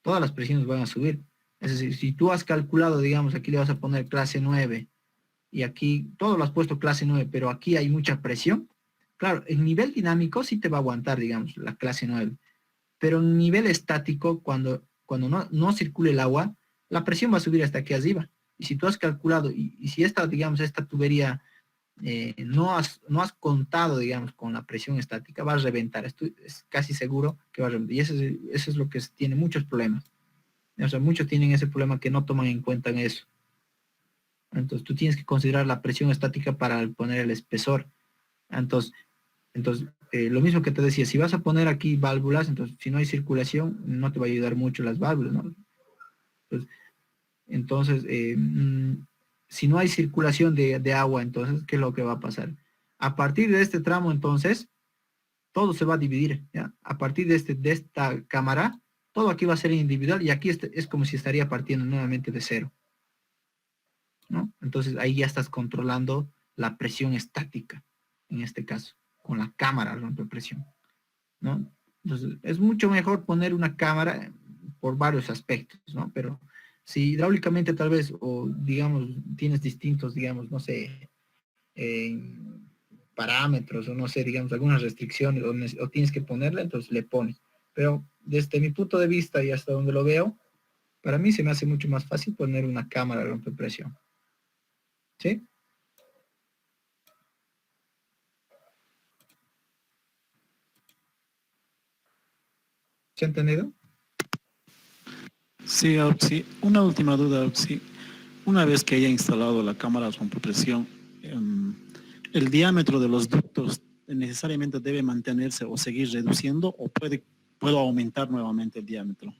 Todas las presiones van a subir. Es decir, si tú has calculado, digamos, aquí le vas a poner clase 9, y aquí todo lo has puesto clase 9, pero aquí hay mucha presión. Claro, el nivel dinámico sí te va a aguantar, digamos, la clase 9. Pero en nivel estático, cuando no circule el agua, la presión va a subir hasta aquí arriba. Y si tú has calculado, y si esta tubería no has contado, digamos, con la presión estática, va a reventar. Esto es casi seguro que va a reventar. Y eso es lo que tiene muchos problemas. O sea, muchos tienen ese problema que no toman en cuenta en eso. Entonces, tú tienes que considerar la presión estática para poner el espesor. Entonces lo mismo que te decía, si vas a poner aquí válvulas, entonces, si no hay circulación, no te va a ayudar mucho las válvulas, ¿no? Entonces, si no hay circulación de agua, entonces, ¿qué es lo que va a pasar? A partir de este tramo, entonces, todo se va a dividir, ¿ya? A partir de esta cámara, todo aquí va a ser individual y aquí es como si estaría partiendo nuevamente de cero, ¿no? Entonces, ahí ya estás controlando la presión estática, en este caso, con la cámara rompepresión, ¿no? Entonces, es mucho mejor poner una cámara por varios aspectos, ¿no? Pero si hidráulicamente tal vez, o digamos, tienes distintos, digamos, no sé, parámetros, o no sé, digamos, algunas restricciones, o tienes que ponerle, entonces le pones. Pero desde mi punto de vista y hasta donde lo veo, para mí se me hace mucho más fácil poner una cámara rompepresión. ¿Sí? ¿Se ha entendido? Sí, Auxi. Una última duda, Auxi. Una vez que haya instalado la cámara rompepresión, ¿el diámetro de los ductos necesariamente debe mantenerse o seguir reduciendo o puedo aumentar nuevamente el diámetro?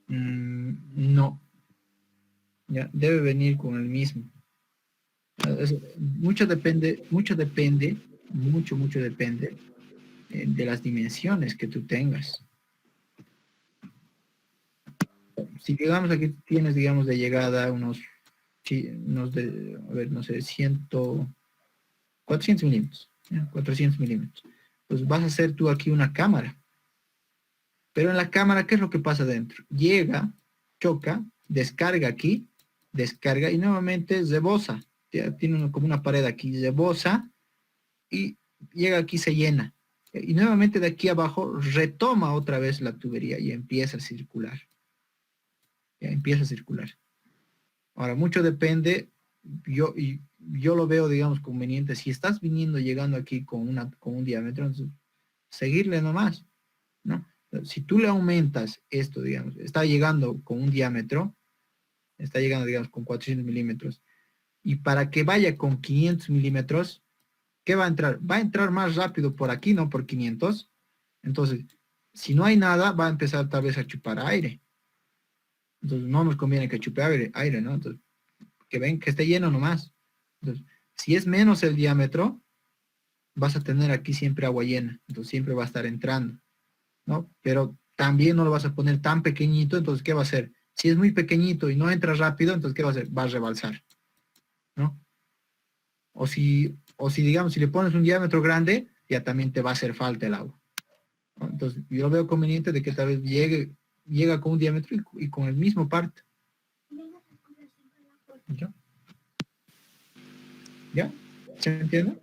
No. Ya, debe venir con el mismo. Mucho depende de las dimensiones que tú tengas. Si digamos aquí tienes, digamos, de llegada unos de, a ver, no sé, 400 milímetros, ¿ya? 400 milímetros. Pues vas a hacer tú aquí una cámara. Pero en la cámara, ¿qué es lo que pasa dentro? Llega, choca, descarga aquí, descarga y nuevamente rebosa. Tiene como una pared aquí, rebosa y llega aquí, se llena. Y nuevamente de aquí abajo retoma otra vez la tubería y empieza a circular. Ya empieza a circular. Ahora, mucho depende, yo lo veo, digamos, conveniente. Si estás llegando aquí con un diámetro, entonces, seguirle nomás, ¿no? Si tú le aumentas esto, digamos, está llegando con un diámetro, está llegando, digamos, con 400 milímetros, y para que vaya con 500 milímetros, ¿qué va a entrar? Va a entrar más rápido por aquí, no por 500. Entonces, si no hay nada, va a empezar tal vez a chupar aire. Entonces, no nos conviene que chupe aire, ¿no? Entonces, que esté lleno nomás. Entonces, si es menos el diámetro, vas a tener aquí siempre agua llena. Entonces, siempre va a estar entrando, ¿no? Pero también no lo vas a poner tan pequeñito, entonces, ¿qué va a hacer? Si es muy pequeñito y no entra rápido, entonces ¿qué va a hacer? Va a rebalsar, ¿no? O si digamos, si le pones un diámetro grande, ya también te va a hacer falta el agua, ¿no? Entonces yo veo conveniente de que tal vez llega con un diámetro y con el mismo parte. ¿Ya? ¿Ya? ¿Se entiende?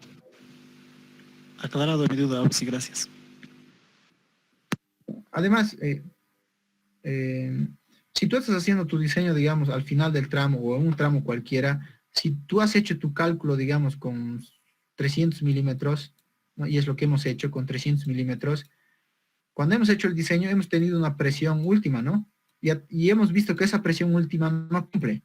Aclarado mi duda, sí, gracias. Además, si tú estás haciendo tu diseño, digamos, al final del tramo o en un tramo cualquiera, si tú has hecho tu cálculo, digamos, con 300 milímetros, ¿no? Y es lo que hemos hecho con 300 milímetros, cuando hemos hecho el diseño hemos tenido una presión última, ¿no? Y hemos visto que esa presión última no cumple.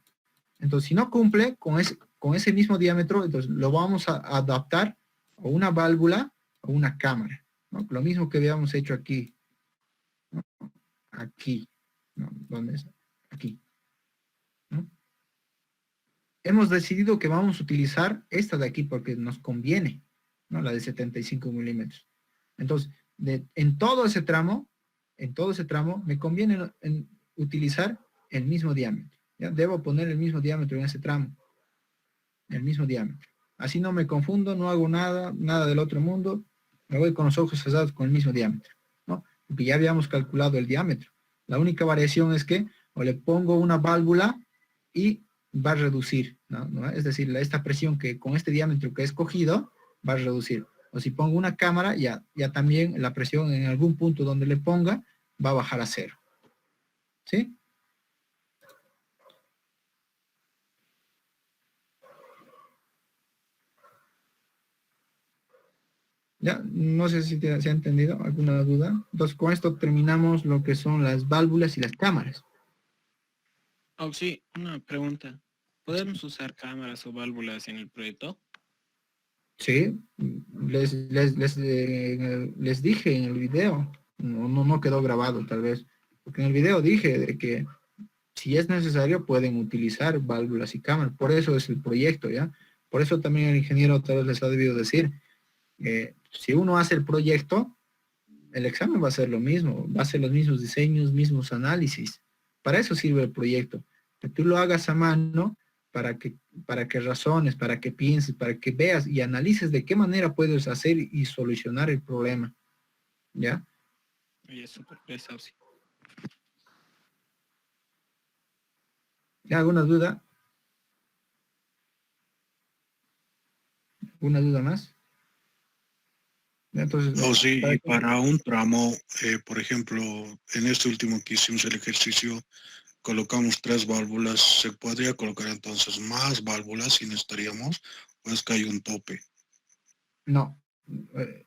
Entonces, si no cumple con ese mismo diámetro, entonces lo vamos a adaptar a una válvula o una cámara, ¿no? Lo mismo que habíamos hecho aquí, ¿no? Aquí, ¿no? ¿Dónde es? Aquí, ¿no? Hemos decidido que vamos a utilizar esta de aquí porque nos conviene, ¿no? La de 75 milímetros. Entonces, en todo ese tramo, me conviene utilizar el mismo diámetro. ¿Ya? Debo poner el mismo diámetro en ese tramo. El mismo diámetro. Así no me confundo, no hago nada del otro mundo, me voy con los ojos cerrados con el mismo diámetro, ¿no? Porque ya habíamos calculado el diámetro. La única variación es que o le pongo una válvula y va a reducir, ¿no? Es decir, esta presión que con este diámetro que he escogido va a reducir. O si pongo una cámara, ya también la presión en algún punto donde le ponga va a bajar a cero. ¿Sí? Ya, no sé si se ha entendido alguna duda. Entonces, con esto terminamos lo que son las válvulas y las cámaras. Oh, sí, una pregunta. ¿Podemos usar cámaras o válvulas en el proyecto? Sí, les dije en el video, no quedó grabado tal vez, porque en el video dije de que si es necesario pueden utilizar válvulas y cámaras, por eso es el proyecto, ¿ya? Por eso también el ingeniero tal vez les ha debido decir, si uno hace el proyecto, el examen va a ser lo mismo, va a ser los mismos diseños, mismos análisis. Para eso sirve el proyecto. Que tú lo hagas a mano para que razones, para que pienses, para que veas y analices de qué manera puedes hacer y solucionar el problema. ¿Ya? Oye, súper pesado, sí. ¿Ya alguna duda? ¿Alguna duda más? Entonces, Oh, sí, y para un tramo, por ejemplo, en este último que hicimos el ejercicio, colocamos 3 válvulas, ¿se podría colocar entonces más válvulas si necesitaríamos? ¿O es que hay un tope? no.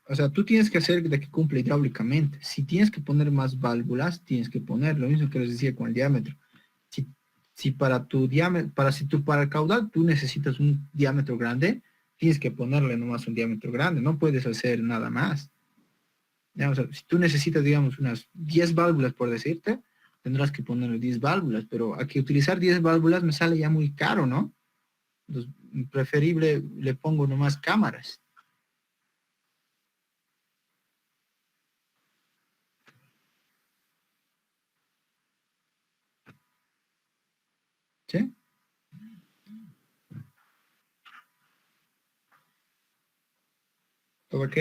O sea, tú tienes que hacer de que cumpla hidráulicamente. Si tienes que poner más válvulas, tienes que poner lo mismo que les decía con el diámetro. Si para tu diámetro, para el caudal tú necesitas un diámetro grande, tienes que ponerle nomás un diámetro grande, no puedes hacer nada más. Ya, o sea, si tú necesitas, digamos, unas 10 válvulas, por decirte, tendrás que ponerle 10 válvulas, pero aquí utilizar 10 válvulas me sale ya muy caro, ¿no? Entonces, preferible le pongo nomás cámaras. ¿Sí? ¿Todo ok?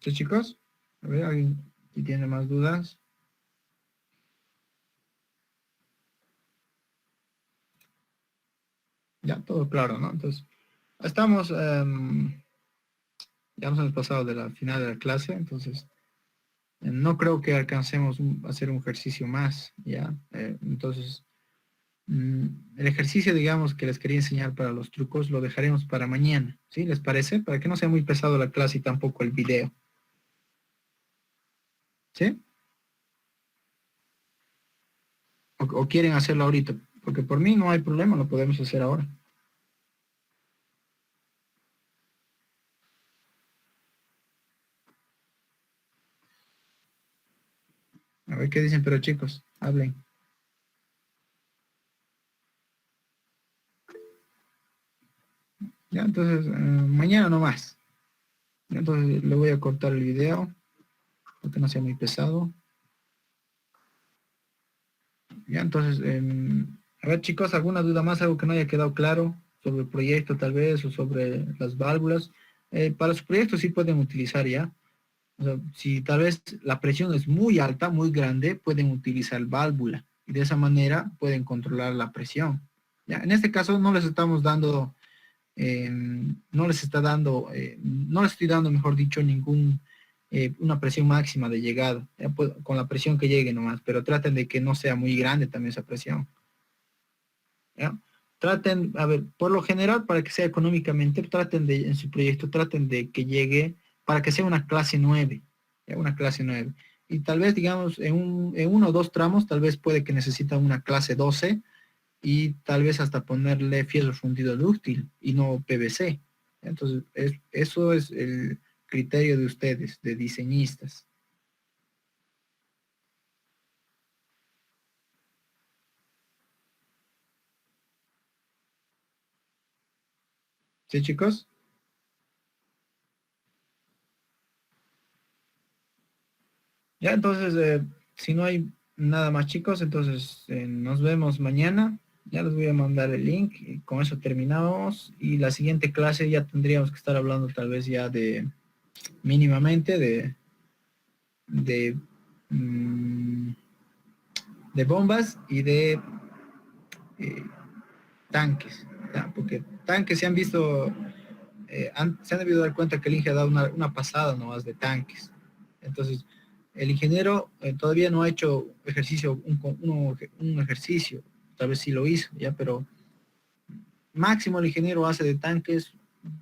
¿Sí, chicos? A ver, ¿alguien si tiene más dudas? Ya, todo claro, ¿no? Entonces, estamos, ya nos hemos pasado de la final de la clase, entonces, no creo que alcancemos a hacer un ejercicio más, ¿ya? Entonces, el ejercicio, digamos, que les quería enseñar para los trucos, lo dejaremos para mañana, ¿sí? ¿Les parece? Para que no sea muy pesado la clase y tampoco el video. ¿Sí? O quieren hacerlo ahorita, porque por mí no hay problema, lo podemos hacer ahora. A ver qué dicen, pero chicos, hablen. Ya, entonces, mañana no más. Entonces le voy a cortar el video, para que no sea muy pesado. Ya, entonces, a ver chicos, ¿alguna duda más? Algo que no haya quedado claro sobre el proyecto tal vez, o sobre las válvulas. Para su proyecto sí pueden utilizar ya. O sea, si tal vez la presión es muy alta, muy grande, pueden utilizar válvula. Y de esa manera pueden controlar la presión. Ya, en este caso no les estamos dando, no les estoy dando, mejor dicho, una presión máxima de llegada, ya, pues, con la presión que llegue nomás, pero traten de que no sea muy grande también esa presión. ¿Ya? Traten, a ver, por lo general, para que sea económicamente, en su proyecto, traten de que llegue, para que sea una clase 9, ¿ya? Una clase 9. Y tal vez, digamos, en uno o dos tramos, tal vez puede que necesitan una clase 12 y tal vez hasta ponerle fierro fundido dúctil y no PVC. Entonces, eso es el criterio de ustedes, de diseñistas. ¿Sí, chicos? Ya, entonces, si no hay nada más, chicos, entonces nos vemos mañana. Ya les voy a mandar el link y con eso terminamos. Y la siguiente clase ya tendríamos que estar hablando tal vez ya mínimamente de, mm, de bombas y de eh, tanques. ¿Ya? Porque tanques se han visto, se han debido dar cuenta que el INGE ha dado una pasada nomás de tanques. Entonces, el ingeniero todavía no ha hecho ejercicio, un ejercicio, tal vez sí lo hizo, ya, pero máximo el ingeniero hace de tanques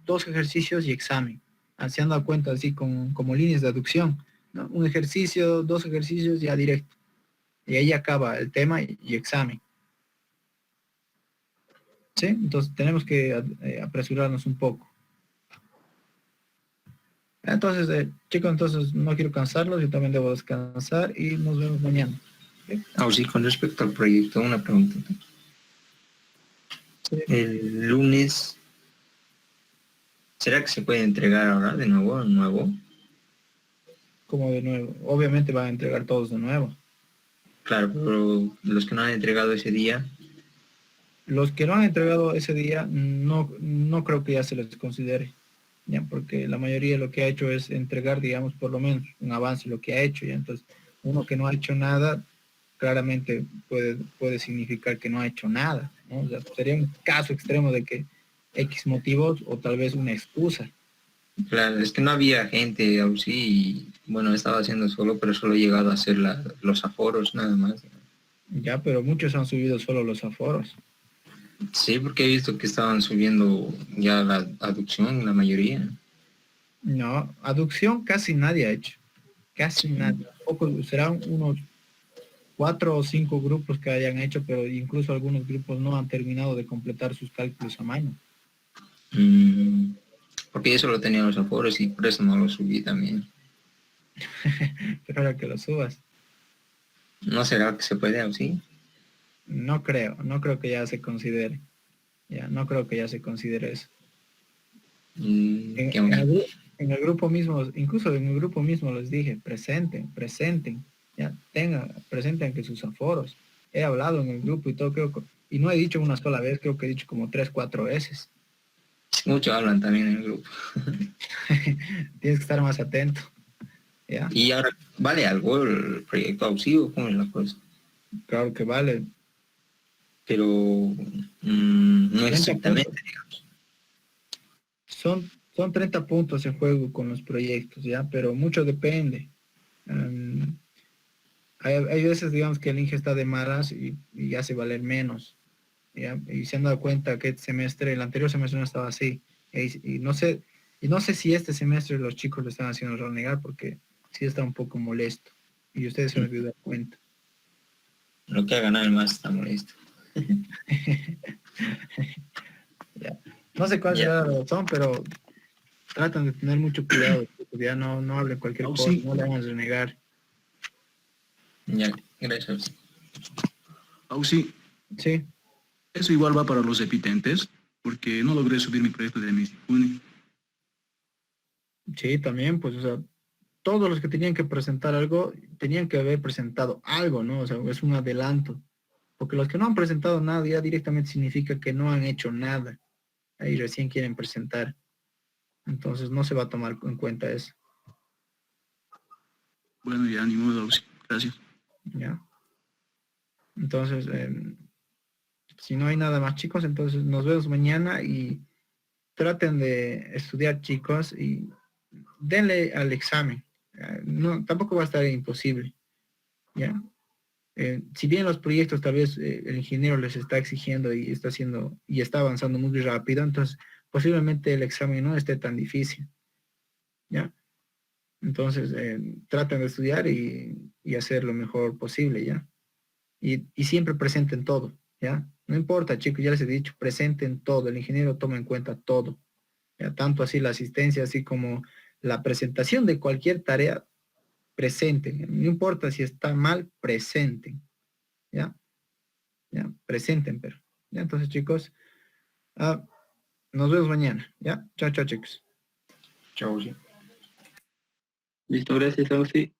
2 ejercicios y examen. Se han dado cuenta así como líneas de aducción, ¿no? Un ejercicio, 2 ejercicios ya directo. Y ahí acaba el tema y examen. ¿Sí? Entonces tenemos que apresurarnos un poco. Entonces, chicos, entonces no quiero cansarlos, yo también debo descansar y nos vemos mañana. ¿Sí? Sí, con respecto al proyecto, una pregunta. Sí. El lunes, ¿será que se puede entregar ahora de nuevo? Como de nuevo. Obviamente van a entregar todos de nuevo. Claro, pero los que no han entregado ese día. Los que no han entregado ese día, no creo que ya se les considere. Ya, porque la mayoría lo que ha hecho es entregar, digamos, por lo menos un avance de lo que ha hecho. Ya, entonces, uno que no ha hecho nada, claramente puede significar que no ha hecho nada, ¿no? O sea, sería un caso extremo de que X motivos o tal vez una excusa. Claro, es que no había gente aún sí, y bueno, estaba haciendo solo, pero solo he llegado a hacer los aforos nada más. Ya, pero muchos han subido solo los aforos. Sí, porque he visto que estaban subiendo ya la aducción, la mayoría. No, aducción casi nadie ha hecho. Casi nadie. Serán unos 4 o 5 grupos que hayan hecho, pero incluso algunos grupos no han terminado de completar sus cálculos a mano. Porque yo solo tenía los aforos y por eso no los subí también. Pero ahora que lo subas. ¿No será que se puede así? No creo que ya se considere. Ya, no creo que ya se considere eso. En el grupo mismo, incluso en el grupo mismo les dije, presenten, ya, presenten que sus aforos. He hablado en el grupo y todo, y no he dicho una sola vez, creo que he dicho como 3, 4 veces. Muchos hablan también en el grupo. Tienes que estar más atento. ¿Ya? Y ahora, ¿vale algo el proyecto auxilio? ¿Cómo es la cosa? Claro que vale. Pero no exactamente, digamos. Son 30 puntos en juego con los proyectos, ¿ya? Pero mucho depende. Hay veces, digamos, que el INGE está de malas y hace valer menos, ¿ya? Y se han dado cuenta que el anterior semestre no estaba así. Y no sé si este semestre los chicos lo están haciendo renegar porque sí está un poco molesto. Y ustedes se han dado cuenta. Lo que ha ganado el más está molesto. Ya. No sé cuál será la razón, pero tratan de tener mucho cuidado. Ya no hablen cualquier cosa, no le hagan renegar. Ya, gracias. Auxi. Sí. Eso igual va para los epitentes. porque no logré subir mi proyecto de Misifuni. Sí, también, pues, o sea, todos los que tenían que presentar algo, tenían que haber presentado algo, ¿no? O sea, es un adelanto. Porque los que no han presentado nada ya directamente significa que no han hecho nada. Ahí recién quieren presentar. Entonces no se va a tomar en cuenta eso. Bueno, ya ni modo, gracias. ¿Ya? Entonces, si no hay nada más, chicos, entonces nos vemos mañana y traten de estudiar, chicos, y denle al examen. No, tampoco va a estar imposible. ¿Ya? Si bien los proyectos tal vez el ingeniero les está exigiendo y está haciendo y está avanzando muy rápido, entonces posiblemente el examen no esté tan difícil. ¿Ya? Entonces traten de estudiar y hacer lo mejor posible, ¿ya? Y siempre presenten todo, ¿ya? No importa, chicos, ya les he dicho, presenten todo, el ingeniero toma en cuenta todo, ¿ya? Tanto así la asistencia, así como la presentación de cualquier tarea, presenten, no importa si está mal, presenten, ¿ya? ¿Ya? Presenten, pero, ¿ya? Entonces, chicos, nos vemos mañana, ¿ya? Chao, chao, chicos. Chao, sí. Listo, gracias, Auxi.